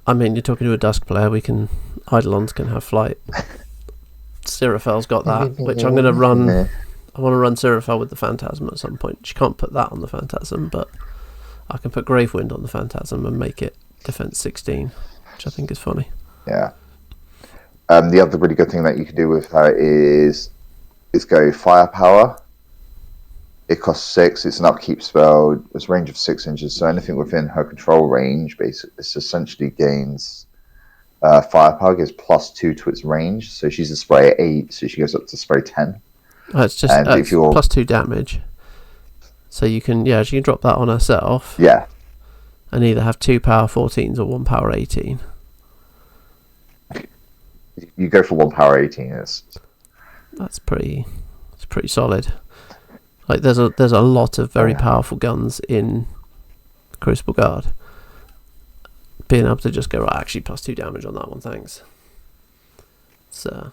A: I mean, you're talking to a Dusk player. Eidolons can have flight. Serafel's got that, which I'm going to run. I want to run Serafel with the Phantasm at some point. You can't put that on the Phantasm, but I can put Gravewind on the Phantasm and make it defense 16, which I think is funny.
B: Yeah. The other really good thing that you can do with her is go firepower. It costs 6. It's an upkeep spell. It's a range of 6 inches, so anything within her control range, basically, it essentially gains firepower. Gives +2 to its range. So she's a spray 8, so she goes up to spray 10.
A: Oh, it's just it's +2 damage. So you can drop that on herself.
B: Yeah.
A: And either have 2 power 14s or 1 power 18.
B: You go for 1 power 18.
A: That's pretty solid. Like there's a lot of very powerful guns in Crucible Guard. Being able to just go, right, actually +2 damage on that one, thanks. It's a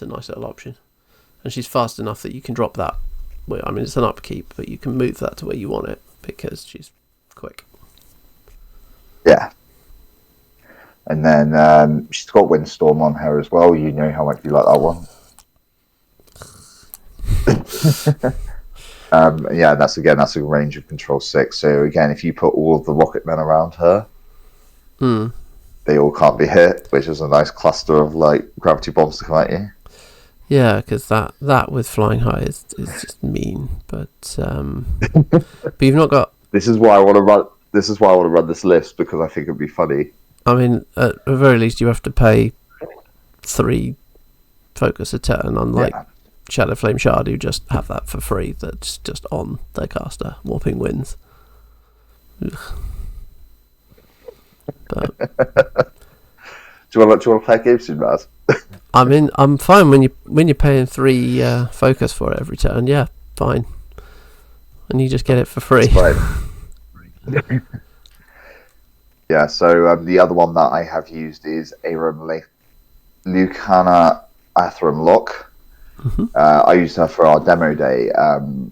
A: nice little option. And she's fast enough that you can drop that. Well, I mean, it's an upkeep, but you can move that to where you want it because she's quick.
B: Yeah. And then she's got Windstorm on her as well. You know how much you like that one. Yeah, that's a range of control 6. So again, if you put all of the rocket men around her, they all can't be hit, which is a nice cluster of like gravity bombs to come at you.
A: Yeah, because that with flying high is just mean. But you've not got.
B: This is why I want to run this list because I think it'd be funny.
A: I mean, at the very least, you have to pay 3 focus a turn, unlike Shadow Flame Shard, who just have that for free. That's just on their caster, Warping Winds. Ugh. But
B: do you want to play a game soon, Mazz?
A: I mean, I'm fine when you're paying 3 focus for it every turn. Yeah, fine. And you just get it for free.
B: Yeah. So the other one that I have used is Aram Lucana Athram Lock.
A: Mm-hmm.
B: I used her for our demo day.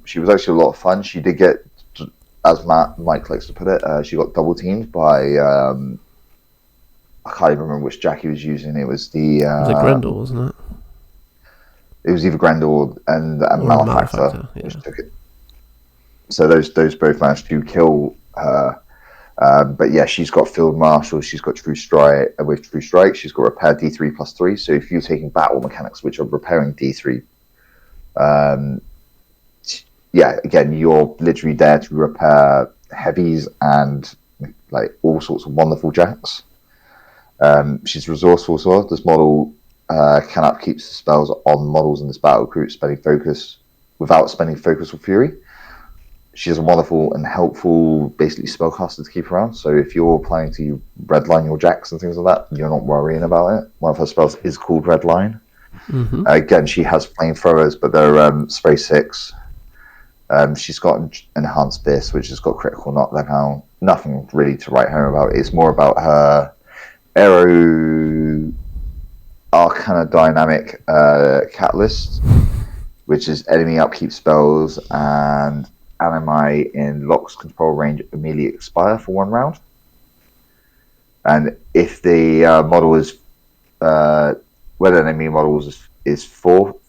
B: She was actually a lot of fun. She did get, as Mike likes to put it, she got double teamed by. I can't even remember which Jack he was using. It was the.
A: Was it Grendel, wasn't it?
B: It was either Grendel and Malefactor,
A: yeah.
B: which took it. So those both managed to kill her. But yeah, she's got Field Marshal, she's got True Strike. With True Strike, she's got Repair D3+3. So if you're taking battle mechanics, which are repairing D3, yeah, again, you're literally there to repair heavies and like all sorts of wonderful jacks. She's resourceful as well. This model can upkeep spells on models in this battle group, spending focus without spending focus or fury. She's a wonderful and helpful, basically, spellcaster to keep around. So if you're planning to redline your jacks and things like that, you're not worrying about it. One of her spells is called Redline.
A: Mm-hmm.
B: Again, she has flamethrowers, but they're spray 6. She's got Enhanced Fist, which has got critical knockdown. Nothing really to write home about. It's more about her Aero Arcana Dynamic Catalyst, which is enemy upkeep spells and animi in Locke's control range immediately expire for 1 round. And if the model is whether an enemy model is forced,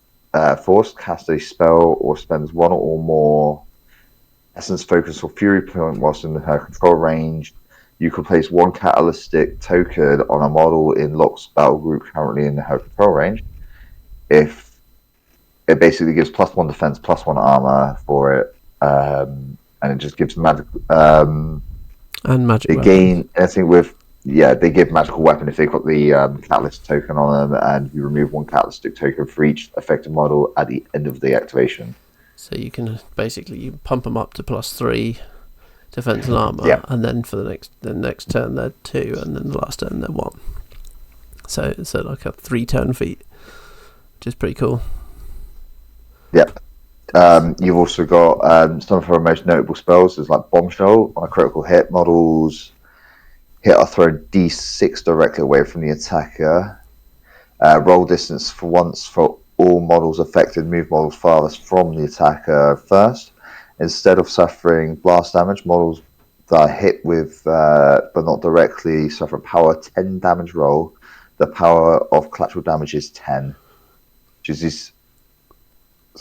B: cast a spell or spends 1 or more Essence, Focus, or Fury point whilst in her control range, you can place 1 catalytic token on a model in Locke's battle group currently in her control range. If it basically gives +1 defense, +1 armor for it, and it just gives magic.
A: And magic.
B: They gain anything with. Yeah, they give magical weapon if they've got the catalyst token on them, and you remove 1 catalytic token for each affected model at the end of the activation.
A: So you can basically pump them up to +3 defense and armor, and then for the next turn they're 2, and then the last turn they're 1. So it's like a 3-turn feat, which is pretty cool.
B: Yep. You've also got some of her most notable spells is like Bombshell. On a critical hit, models hit or throw D6 directly away from the attacker. Roll distance for once for all models affected. Move models farthest from the attacker first. Instead of suffering blast damage, models that are hit with but not directly suffer power 10 damage roll. The power of collateral damage is 10, which is this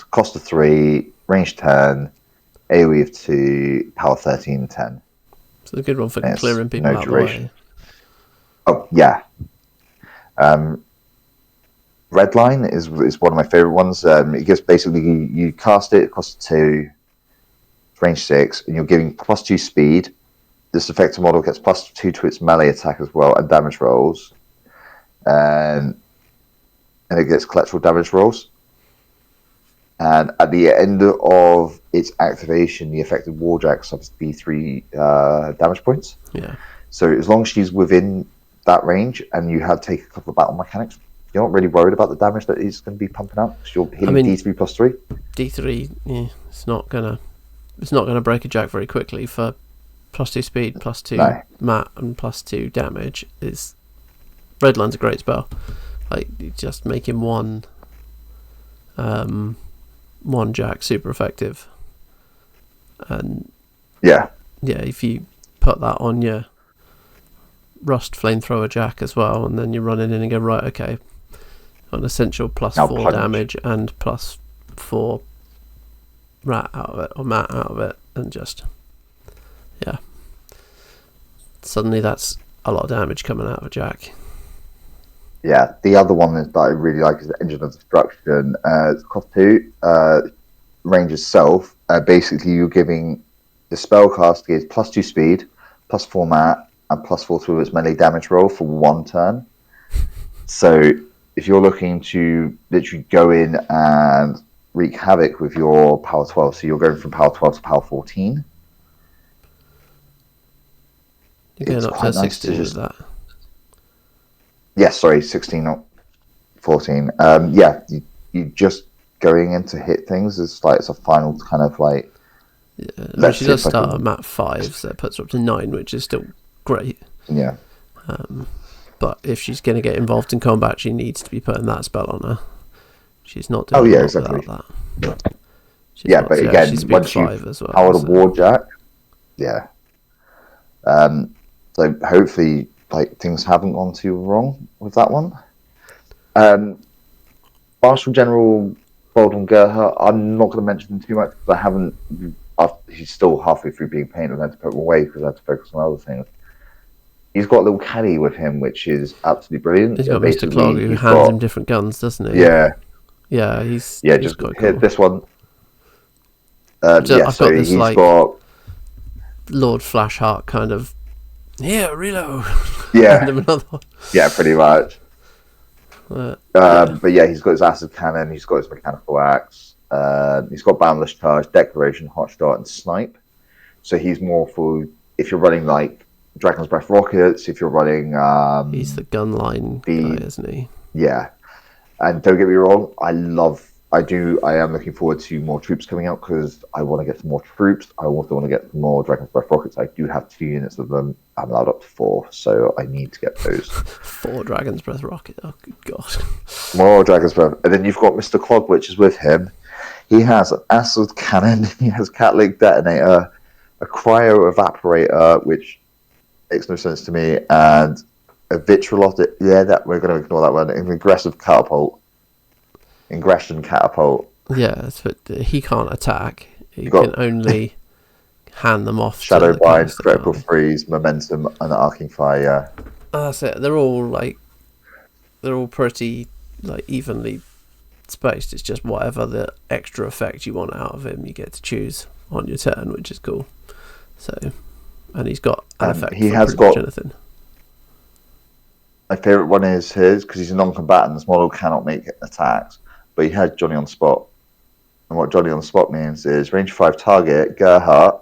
B: cost of 3, range 10, AoE of 2, power 13, 10.
A: So a good one for clearing people out of the way.
B: Oh, yeah. Redline is one of my favourite ones. It gives basically, you cast it costs 2, range 6, and you're giving +2 speed. This effective model gets +2 to its melee attack as well, and damage rolls. And it gets collateral damage rolls. And at the end of its activation, the affected warjack suffers D3 damage points.
A: Yeah.
B: So as long as she's within that range and you have taken a couple of battle mechanics, you're not really worried about the damage that he's going to be pumping out. Because you're hitting D3+3.
A: D3, yeah, it's not gonna break a jack very quickly. For +2 speed, +2 mat, and +2 damage. Redline's a great spell. Like, you just make him one jack super effective, and if you put that on your Rust Flamethrower jack as well, and then you're running in and go, right, okay, an essential +4 damage and +4 rat out of it, or mat out of it, and just suddenly that's a lot of damage coming out of a jack.
B: Yeah, the other one that I really like is the Engine of Destruction. It's cost 2, range itself. Basically, you're giving the spellcast gives +2 speed, +4 mat, and +4 to its melee damage roll for 1 turn. So if you're looking to literally go in and wreak havoc with your power 12, so you're going from power 12 to power 14.
A: You're going up to 16 with that.
B: Yes, sorry, 16, not 14. You just going in to hit things is like it's a final kind of like.
A: Yeah, she does start at mat 5, so it puts her up to 9, which is still great.
B: Yeah.
A: But if she's going to get involved in combat, she needs to be putting that spell on her. She's not doing
B: exactly.
A: without that.
B: But again, once you power the warjack, so hopefully, like, things haven't gone too wrong with that one. Marshal General Baldwin Gerha, I'm not going to mention them too much because I haven't he's still halfway through being painted. I had to put him away because I had to focus on other things. He's got a little caddy with him, which is absolutely brilliant.
A: He's got Mr. Clog who hands him different guns, doesn't he?
B: Yeah.
A: Yeah, he's
B: just
A: quite
B: hit
A: cool.
B: this one.
A: I've got this he's got Lord Flashheart kind of reload.
B: Yeah.
A: Another one.
B: Yeah, pretty much. But yeah, he's got his acid cannon, he's got his mechanical axe, he's got boundless charge, declaration, hot start, and snipe. So he's more for if you're running like Dragon's Breath rockets, if you're running
A: he's the gun line guy, isn't he?
B: Yeah. And don't get me wrong, I am looking forward to more troops coming out because I want to get some more troops. I also want to get more Dragon's Breath rockets. I do have 2 units of them. I'm allowed up to 4, so I need to get those.
A: 4 Dragon's Breath rocket. Oh, good God.
B: More Dragon's Breath. And then you've got Mr. Clog, which is with him. He has an acid cannon. He has catalytic detonator, a cryo evaporator, which makes no sense to me, and a vitriolitic. Yeah, that we're going to ignore that one. An aggressive catapult. Ingression catapult.
A: Yeah, but he can't attack. He can only hand them off.
B: Shadow Bind, critical freeze, momentum, and arcing fire.
A: That's it. They're all pretty like evenly spaced. It's just whatever the extra effect you want out of him, you get to choose on your turn, which is cool. So, and he's got an effect. He has got anything.
B: My favourite one is his because he's a non-combatant. This model cannot make attacks. But he had Johnny on the spot. And what Johnny on the spot means is range 5 target, Gerhardt.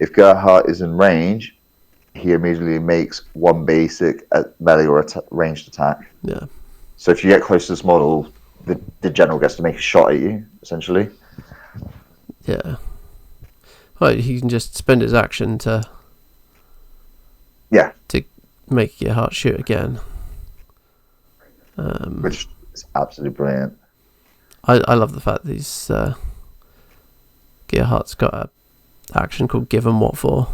B: If Gerhardt is in range, he immediately makes 1 basic melee or ranged attack.
A: Yeah.
B: So if you get close to this model, the general gets to make a shot at you, essentially.
A: Yeah. Well, he can just spend his action to make Gerhardt shoot again.
B: Which is absolutely brilliant.
A: I love the fact that he's Gerhardt's got an action called Give 'em What For.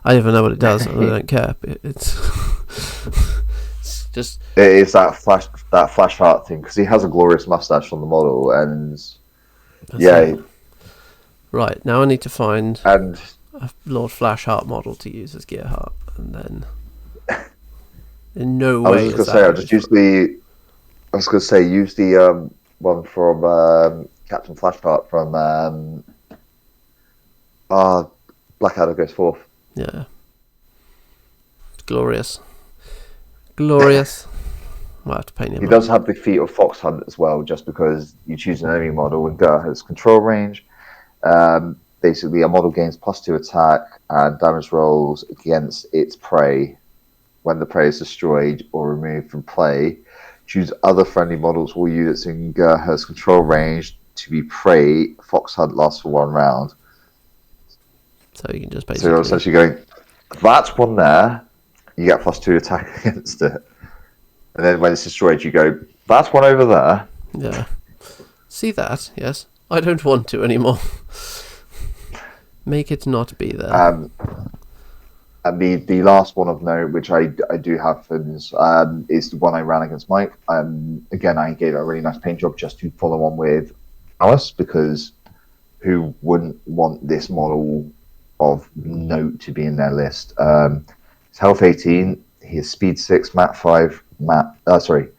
A: I don't even know what it does, and I don't care. It's just
B: it's that Flashheart thing because he has a glorious mustache on the model, and
A: right now I need to find
B: a
A: Lord Flashheart model to use as Gerhardt, and then in no way.
B: I was going to say use the one from Captain Flashheart from Blackadder Goes Forth.
A: Yeah. It's glorious. Glorious. Might have to paint him.
B: He does have the feat of Fox Hunt as well, just because you choose an enemy model and Gur has control range. Basically, a model gains +2 attack and damage rolls against its prey when the prey is destroyed or removed from play. Choose other friendly models or units in Gerhardt's control range to be prey. Fox Hunt lasts for 1 round.
A: So you can just basically...
B: So you're essentially going, that's one there, you get +2 attack against it. And then when it's destroyed, you go, that's one over there.
A: Yeah. See that? Yes. I don't want to anymore. Make it not be there.
B: And the last one of note, which I do have is the one I ran against Mike. Again, I gave it a really nice paint job just to follow on with Alice, because who wouldn't want this model of note to be in their list? His health 18, he has speed 6, mat 5, mat 7,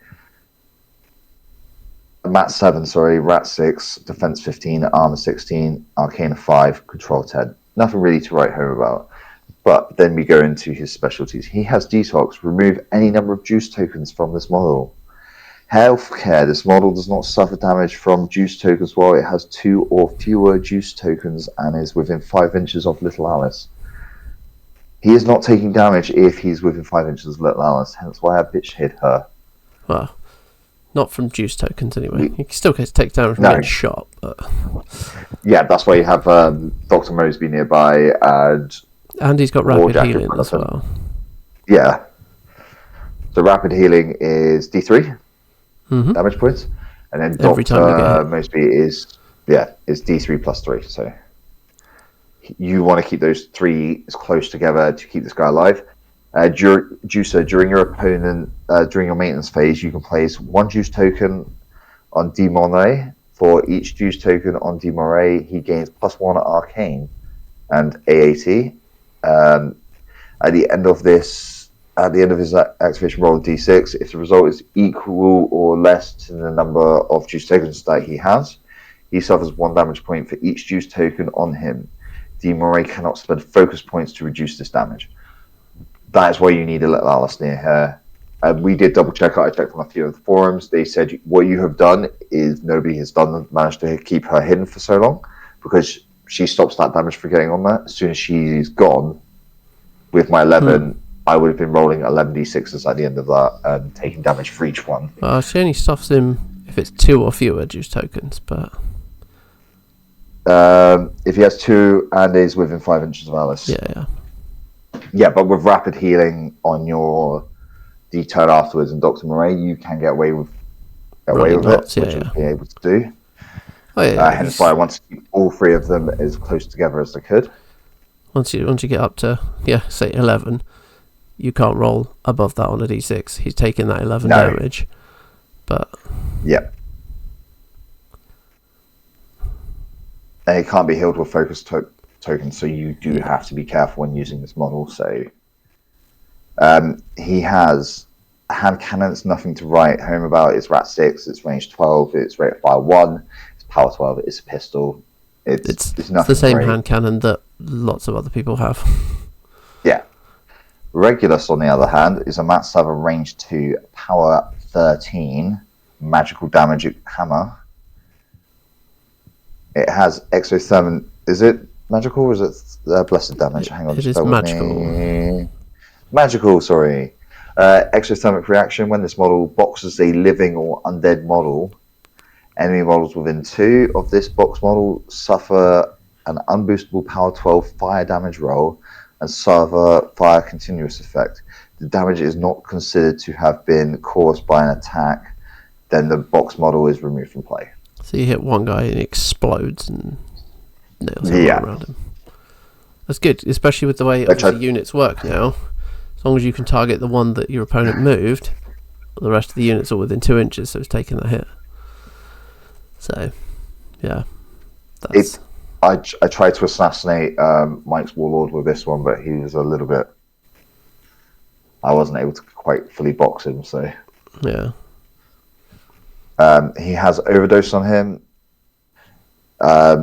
B: rat 6, defense 15, armor 16, arcana 5, control 10. Nothing really to write home about. But then we go into his specialties. He has detox, remove any number of juice tokens from this model. Healthcare, this model does not suffer damage from juice tokens while it has 2 or fewer juice tokens and is within 5 inches of Little Alice. He is not taking damage if he's within 5 inches of Little Alice, hence why I bitch hit her.
A: Well, not from juice tokens anyway. He still gets to take damage from getting shot. But...
B: Yeah, that's why you have Dr. Mosby nearby
A: and he's got rapid healing as well.
B: Yeah. So rapid healing is D3 damage points, and then Dr. Mosby is D3 plus 3. So you want to keep those 3 as close together to keep this guy alive. Juicer, during your maintenance phase, you can place 1 juice token on Demonre For each juice token on Demore, he gains +1 Arcane and AAT. At the end of his activation, roll a d6. If the result is equal or less to the number of juice tokens that he has, he suffers 1 damage point for each juice token on him. Demore cannot spend focus points to reduce this damage. That is why you need a little Alice near her. We did double check. I checked on a few of the forums. They said what you have done is nobody has managed to keep her hidden for so long, because she stops that damage from getting on there. As soon as she's gone, with my 11, I would have been rolling 11d6s at the end of that and taking damage for each one.
A: She only stops him if it's 2 or fewer juice tokens, but
B: if he has 2 and is within 5 inches of Alice. Yeah, but with rapid healing on your D-turn afterwards and Dr. Murray, you can get away with it, which you'll be able to do. Hence why I want to keep all 3 of them as close together as I could.
A: Once you get up to, say 11, you can't roll above that on a d6. He's taking that 11 damage. But
B: yeah. And it can't be healed with focus tokens, so you do have to be careful when using this model. So he has hand cannons, nothing to write home about. It's rat 6, it's range 12, it's rate of fire 1, it's power 12, it's a pistol. It's
A: the same hand cannon that lots of other people have.
B: Yeah. Regulus, on the other hand, is a Mazz have a range 2, power 13, magical damage hammer. It has exothermic. Is it magical or is it blessed damage? Hang on,
A: it is magical.
B: Magical, sorry. Exothermic reaction. When this model boxes a living or undead model, enemy models within 2 of this box model suffer an unboostable power 12 fire damage roll and suffer fire continuous effect. The damage is not considered to have been caused by an attack, then the box model is removed from play.
A: So you hit one guy and it explodes and nails everyone around him. That's good, especially with the way units work now. As long as you can target the one that your opponent moved, the rest of the units are within 2 inches, so it's taking that hit. So, yeah.
B: I tried to assassinate Mike's Warlord with this one, but he was a little bit... I wasn't able to quite fully box him, so...
A: Yeah.
B: He has Overdose on him.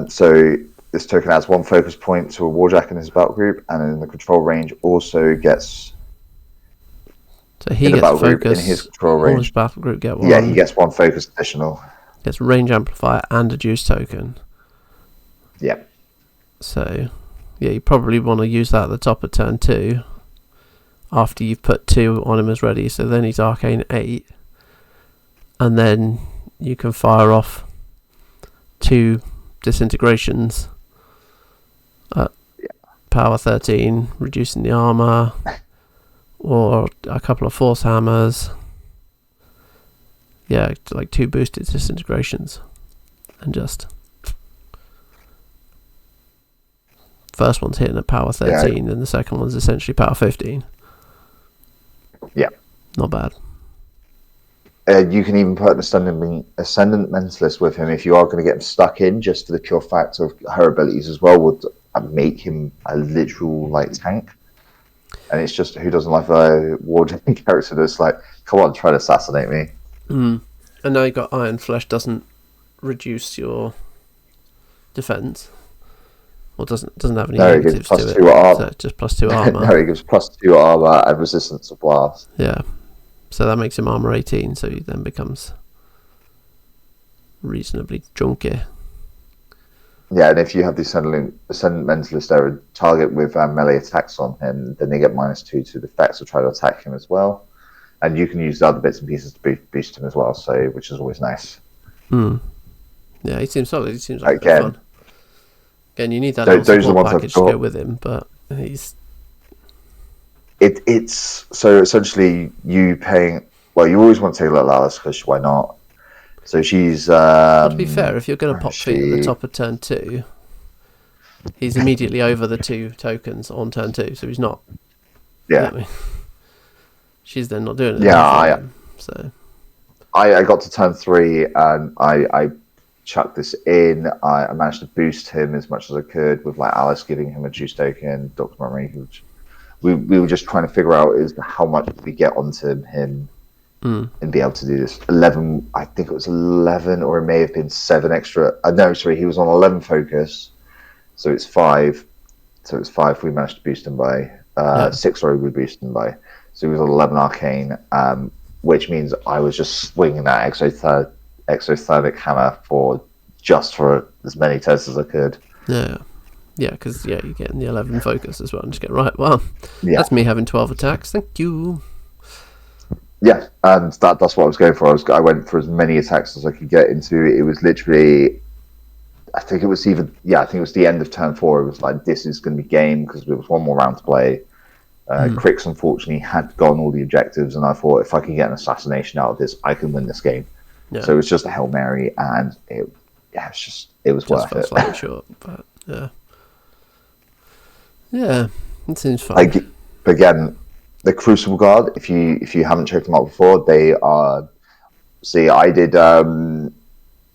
B: So this token adds 1 focus point to a Warjack in his battle group, and in the control range also gets...
A: So he gets focus,
B: in his control range.
A: All his battle group get 1.
B: Yeah, he gets 1 focus additional.
A: Gets range amplifier and a juice token.
B: Yeah.
A: So, you probably want to use that at the top of turn 2 after you've put 2 on him as ready. So then he's Arcane 8. And then you can fire off 2 disintegrations at power 13, reducing the armor, or a couple of force hammers. Yeah, like 2 boosted disintegrations. And just... First one's hitting at power 13, and the second one's essentially power 15.
B: Yeah.
A: Not bad.
B: You can even put an Ascendant Mentalist with him if you are going to get him stuck in, just for the pure fact of her abilities as well would make him a literal tank. And it's just, who doesn't like a warden character that's like, come on, try to assassinate me.
A: And now you got Iron Flesh doesn't reduce your defense, or doesn't have any negatives to it. So just +2 armor.
B: No, it gives +2 armor and resistance to blast.
A: Yeah, so that makes him armor 18. So he then becomes reasonably junky.
B: Yeah, and if you have the Ascendant Mentalist there, a target with melee attacks on him, then they get -2 to the effects of trying to attack him as well. And you can use the other bits and pieces to boost him as well, so which is always nice.
A: Yeah, he seems solid. He seems like fun. Again, you need that little support package to go with him, but he's...
B: It's so essentially you paying... Well, you always want to take a little Alice, because why not? So she's...
A: to be fair, if you're going to pop feet at the top of turn 2, he's immediately over the 2 tokens on turn 2, so he's not...
B: Yeah.
A: You know what I mean? She's then not doing it.
B: Yeah,
A: so
B: I got to turn 3 and I chuck this in. I managed to boost him as much as I could with like Alice giving him a juice token, Dr. Murray. We were just trying to figure out is how much we get onto him and be able to do this. 11, I think it was 11, or it may have been 7 extra. No, sorry, he was on 11 focus, so it's 5. So it's 5 we managed to boost him by. 6, sorry, we boosted him by. So he was on 11 arcane, which means I was just swinging that exothermic hammer for as many tests as I could.
A: Yeah. Yeah, because you're getting the 11 focus as well. And just get right. Well, that's me having 12 attacks. Thank you.
B: Yeah, and that's what I was going for. I went for as many attacks as I could get into. It was literally, I think it was the end of turn 4. It was like, this is going to be game, because there was one more round to play. Crix, unfortunately, had gotten all the objectives, and I thought, if I can get an assassination out of this, I can win this game. Yeah. So it was just a Hail Mary, and it was worth it.
A: Slightly short, but yeah. Yeah, it seems fun.
B: Again, the Crucible Guard, if you haven't checked them out before, they are... See, I did the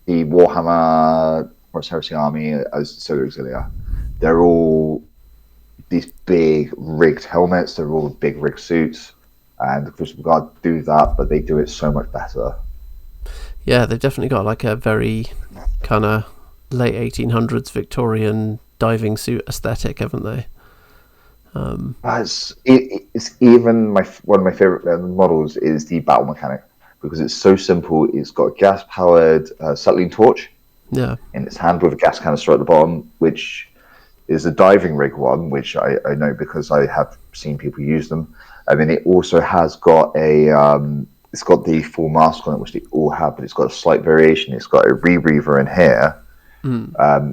B: Warhammer Horus Heresy Army as Solo Auxilia. They're all these big rigged helmets, they're all big rigged suits, and the Crucible Guard do that, but they do it so much better.
A: Yeah, they've definitely got like a very kind of late 1800s Victorian diving suit aesthetic, haven't they?
B: It's even one of my favorite models is the battle mechanic, because it's so simple. It's got a gas powered Sutlene torch in its hand with a gas canister at the bottom, which is a diving rig one, which I know because I have seen people use them. I mean, it also has got it's got the full mask on it, which they all have, but it's got a slight variation. It's got a rebreather in here,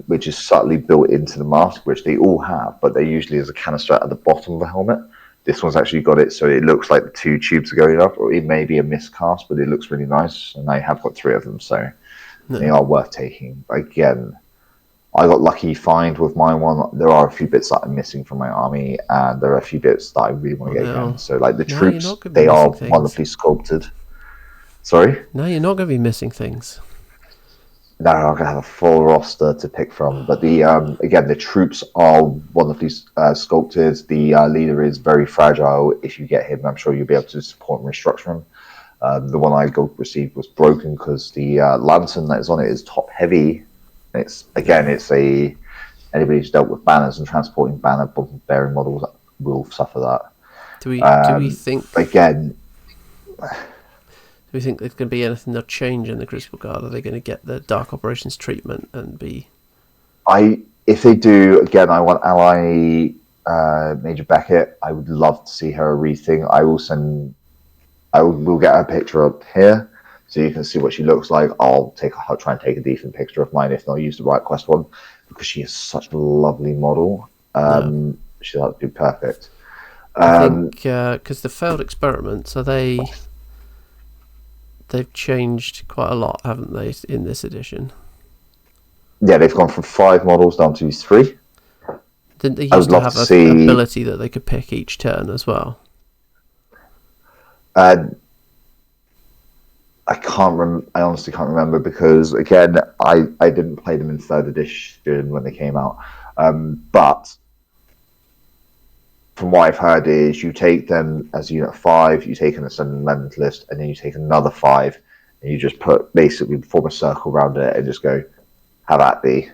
B: which is subtly built into the mask, which they all have, but they usually is a canister at the bottom of the helmet. This one's actually got it so it looks like the 2 tubes are going up, or it may be a miscast, but it looks really nice, and I have got 3 of them, so they are worth taking. Again, I got lucky find with my one. There are a few bits that I'm missing from my army, and there are a few bits that I really want to get again. So, like the troops, they are wonderfully sculpted. Sorry?
A: No, you're not going to be missing things.
B: No, I'm going to have a full roster to pick from. But the troops are wonderfully sculpted. The leader is very fragile. If you get him, I'm sure you'll be able to support and restructure him. The one I received was broken because the lantern that is on it is top heavy. Anybody who's dealt with banners and transporting banner bearing models will suffer that.
A: Do we think
B: again?
A: Do we think there's going to be anything that'll change in the Crucible Guard? Are they going to get the Dark Operations treatment and be?
B: If they do, again, I want Ally Major Beckett. I would love to see her a rethink. We'll get her picture up here, so you can see what she looks like. I'll try and take a decent picture of mine. If not, use the Right Quest one, because she is such a lovely model. She'll have to be perfect.
A: I think because the failed experiments, they've changed quite a lot, haven't they, in this edition?
B: Yeah, they've gone from 5 models down to 3.
A: Didn't they used to have an ability that they could pick each turn as well?
B: I honestly can't remember, because again, I didn't play them in 3rd edition when they came out. But from what I've heard is you take them as unit 5, you take an Ascendant Mentalist, and then you take another 5, and you just basically form a circle around it and just go, have at thee.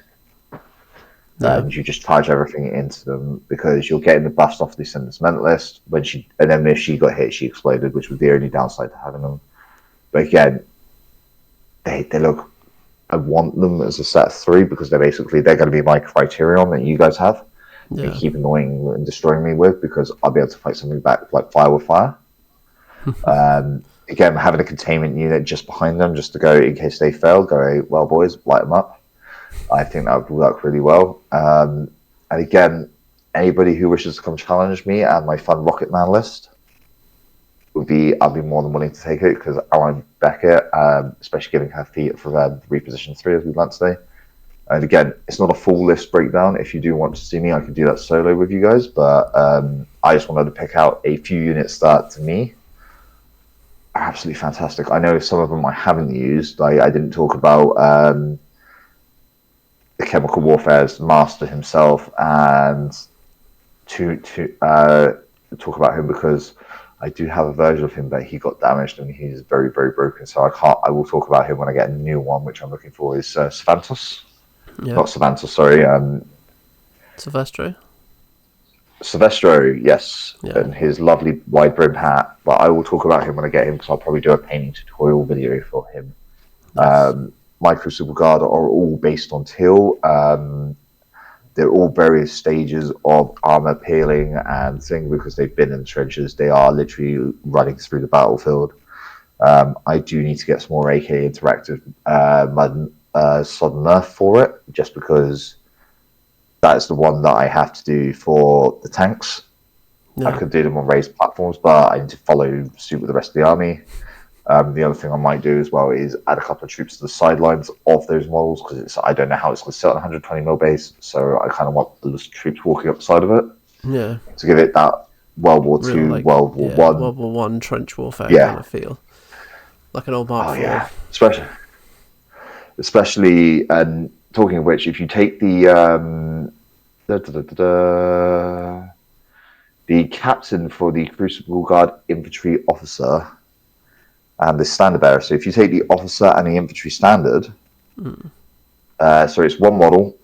B: And you just charge everything into them, because you're getting the buffs off the Ascendant Mentalist. And then if she got hit, she exploded, which was the only downside to having them. But again, they look. I want them as a set of 3, because they're going to be my criterion that you guys have. And keep annoying and destroying me with, because I'll be able to fight something back like fire with fire. Again, having a containment unit just behind them, just to go in case they fail. Go, well, boys, light them up. I think that would work really well. And again, anybody who wishes to come challenge me and my fun Rocket Man list I'll be more than willing to take it, because Ally Beckett, especially giving her feet for reposition 3 as we learned today. And again, it's not a full list breakdown. If you do want to see me, I can do that solo with you guys. But I just wanted to pick out a few units that, to me, are absolutely fantastic. I know some of them I haven't used. I didn't talk about chemical warfare's master himself, and to talk about him because I do have a version of him, but he got damaged and he's very, very broken. So I can't. I will talk about him when I get a new one, which I'm looking for. Is Savantos?
A: Yeah.
B: Not Savantos, sorry.
A: Silvestro.
B: Silvestro, yes,
A: Yeah.
B: and his lovely wide brim hat. But I will talk about him when I get him because I'll probably do a painting tutorial video for him.
A: Nice.
B: My Crucible Guard are all based on teal. They're all various stages of armor peeling and thing because they've been in the trenches. They are literally running through the battlefield. I do need to get some more AK interactive sudden earth for it, just because that's the one that I have to do for the tanks.
A: Yeah.
B: I could do them on raised platforms, but I need to follow suit with the rest of the army. The other thing I might do as well is add a couple of troops to the sidelines of those models because I don't know how it's going to sit on 120mm base, so I kind of want the troops walking up the side of it.
A: Yeah.
B: To give it that World War II,
A: Like,
B: World War One,
A: World War One trench warfare
B: Yeah.
A: kind of feel, like an old Mark IV.
B: Yeah, especially and talking of which, if you take the captain for the Crucible Guard infantry officer and the standard bearer. So if you take the officer and the infantry standard, so it's one model.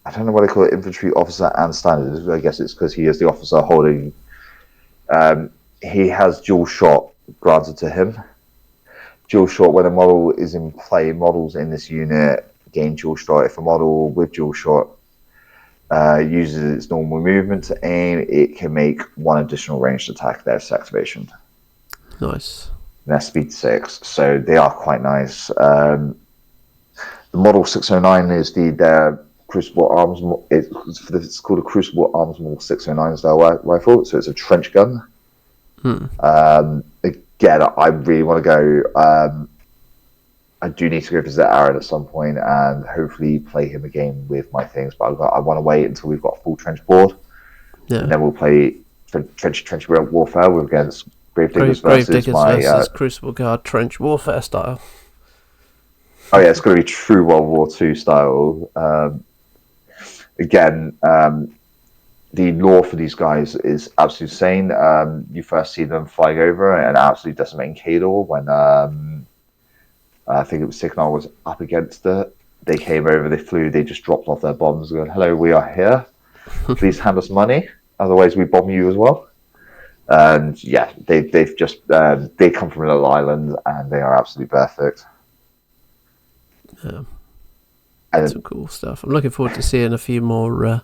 B: I don't know what they call it, infantry officer and standard. I guess it's because he is the officer holding. He has dual shot granted to him. Dual shot when a model is in play. Models in this unit gain dual shot. If a model with dual shot uses its normal movement to aim, it can make one additional ranged attack. There's activation.
A: Nice.
B: And that's speed 6, so they are quite nice. The model 609 is the Crucible Arms. It's called a Crucible Arms Model 609 style rifle, so it's a trench gun. Again, I really want to go. I do need to go visit Aaron at some point and hopefully play him a game with my things, but I want to wait until we've got a full trench board.
A: Yeah.
B: And then we'll play trench warfare against Gravediggers
A: versus Crucible Guard trench warfare style.
B: Oh yeah, it's going to be true World War II style. Again, the lore for these guys is absolutely insane. You first see them flying over and absolutely decimating Kador when I think it was Signal was up against it. They came over, they flew, they just dropped off their bombs going, "Hello, we are here. Please hand us money, otherwise we bomb you as well." And yeah, they've just they come from a little island and they are absolutely perfect.
A: Yeah, that's some cool stuff. I'm looking forward to seeing a few more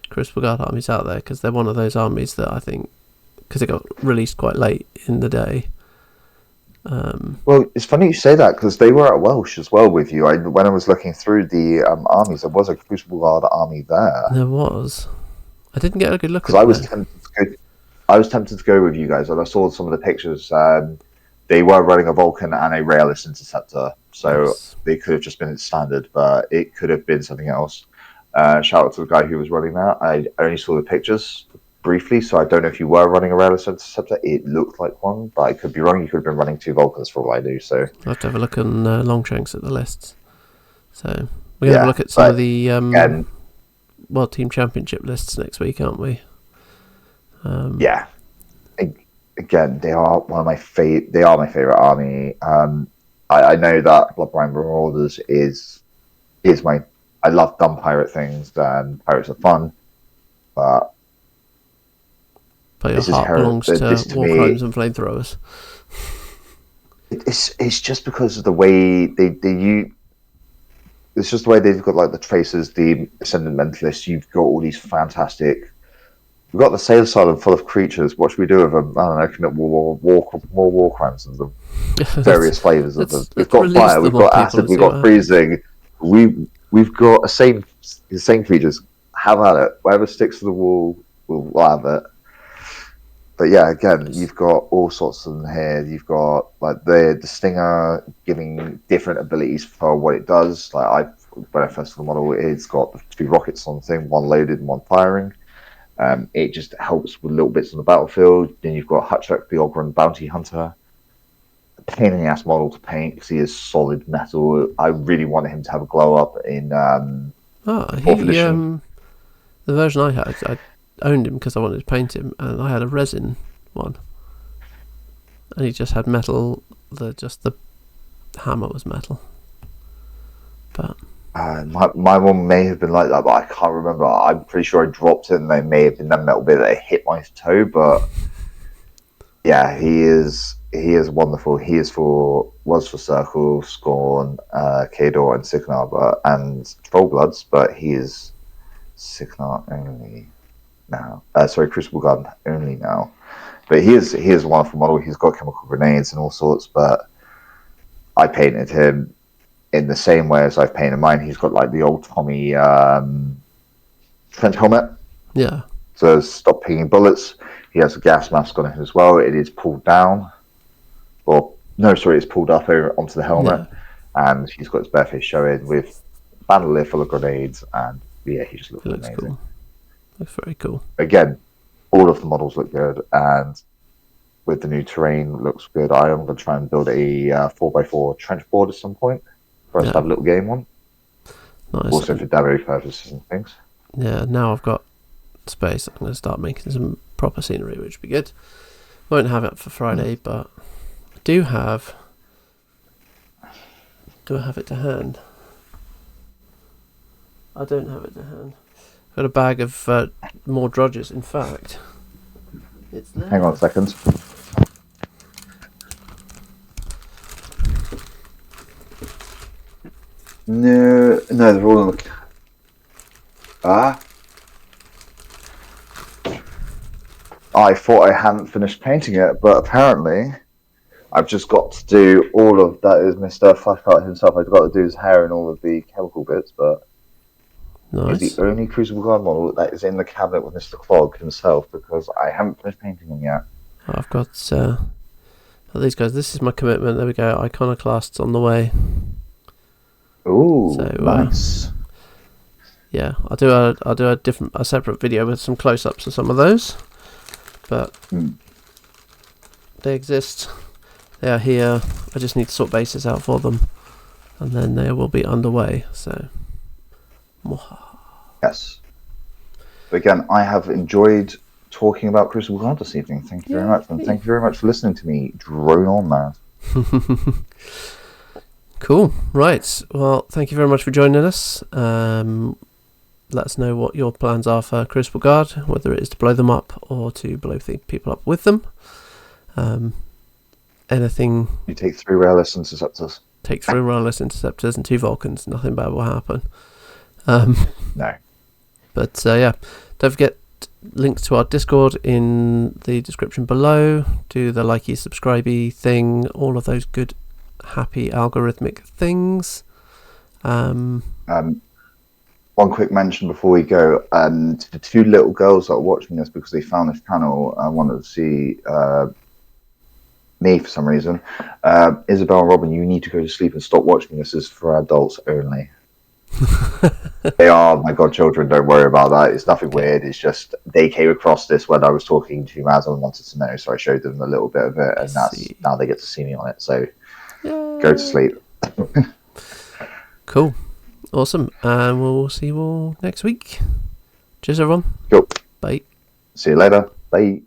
A: Crucible Guard armies out there because they're one of those armies that I think, because it got released quite late in the day.
B: Well, it's funny you say that because they were at Welsh as well with you. When I was looking through the armies, there was a Crucible Guard army there.
A: There was. I didn't get a good look at it.
B: Because I was tempted to go with you guys, and I saw some of the pictures. They were running a Vulcan and a Railless Interceptor, so they could have just been standard, but it could have been something else. Shout out to the guy who was running that. I only saw the pictures briefly, so I don't know if you were running a Railless Interceptor. It looked like one, but I could be wrong. You could have been running 2 Vulcans for all I knew. So
A: I'll have to have a look on Longshanks at the lists. So we're going to have a look at some of the World Team Championship lists next week, aren't we?
B: Yeah. Again, they are one of my favorite. They are my favorite army. I know that Bloodbrine Marauders is my. I love dumb pirate things, and pirates are fun, but
A: your heart belongs to war crimes and flamethrowers.
B: It's just because of the way they use. It's just the way they've got like the tracers, the ascendant mentalists. You've got all these fantastic. We've got the Sailor Island full of creatures. What should we do with them? I don't know. Commit more war crimes of them. Various flavors of them. We've got fire. We've got acid. We've got freezing. We've got the same creatures. Have at it. Whatever sticks to the wall, we'll have it. But yeah, again, you've got all sorts of them here. You've got like the Stinger giving different abilities for what it does. Like when I first saw the model, it's got the 2 rockets on the thing, one loaded and one firing. It just helps with little bits on the battlefield. Then you've got Hutchak, the Ogren Bounty Hunter. pain in the ass model to paint because he is solid metal. I really wanted him to have a glow up in fourth edition.
A: The version I had, I owned him because I wanted to paint him, and I had a resin one, and he just had metal. Just the hammer was metal, but.
B: My one may have been like that, but I can't remember. I'm pretty sure I dropped it, and they may have been that metal bit that hit my toe. But yeah, he is wonderful. He was for Circle, Scorn, Kador, and Signar, and Trollbloods, but he is Signar only now. Crucible Guard only now. But he is a wonderful model. He's got chemical grenades and all sorts. But I painted him in the same way as I've painted mine. He's got like the old Tommy trench helmet.
A: Yeah.
B: So stop pinging bullets. He has a gas mask on it as well. It is pulled down. It's pulled up over onto the helmet. Yeah. And he's got his bare face showing with a bandolier full of grenades. And yeah, he just looks amazing.
A: Cool. Looks very cool.
B: Again, all of the models look good. And with the new terrain, looks good. I am going to try and build a 4x4 trench board at some point. For us to have a little game on.
A: Nice.
B: Also for demo purposes and things.
A: Yeah, now I've got space. I'm going to start making some proper scenery, which would be good. Won't have it for Friday, but I do have. Do I have it to hand? I don't have it to hand. I've got a bag of more drudges. In fact, it's there.
B: Hang on a second. No, they're all on the. I thought I hadn't finished painting it, but apparently I've just got to do all of that. Is Mr. Flashcart himself? I've got to do his hair and all of the chemical bits, but
A: nice.
B: He's the only Crucible Guard model that is in the cabinet with Mr. Clog himself because I haven't finished painting him yet.
A: I've got these guys. This is my commitment. There we go. Iconoclasts on the way.
B: Ooh, nice.
A: Yeah, I'll do a separate video with some close-ups of some of those, but they exist. They are here. I just need to sort bases out for them, and then they will be underway. So,
B: yes. But again, I have enjoyed talking about Crucible Guard this evening. Thank you very much, and thank you very much for listening to me drone on, man.
A: Cool. Right. Well, thank you very much for joining us. Let us know what your plans are for Crucible Guard, whether it is to blow them up or to blow people up with them. Anything.
B: You take 3 railless interceptors.
A: Take 3 railless interceptors and 2 Vulcans. Nothing bad will happen.
B: No.
A: But yeah, don't forget links to our Discord in the description below. Do the likey, subscribey thing. All of those good happy algorithmic things.
B: One quick mention before we go, to the 2 little girls that are watching this because they found this channel and wanted to see me for some reason. Isabel and Robin, you need to go to sleep and stop watching. This is for adults only. They are my godchildren, don't worry about that. It's nothing weird. It's just they came across this when I was talking to Mazz and wanted to know, so I showed them a little bit of it, and now they get to see me on it. So go to sleep.
A: Cool. Awesome. And we'll see you all next week. Cheers, everyone.
B: Cool.
A: Bye.
B: See you later. Bye.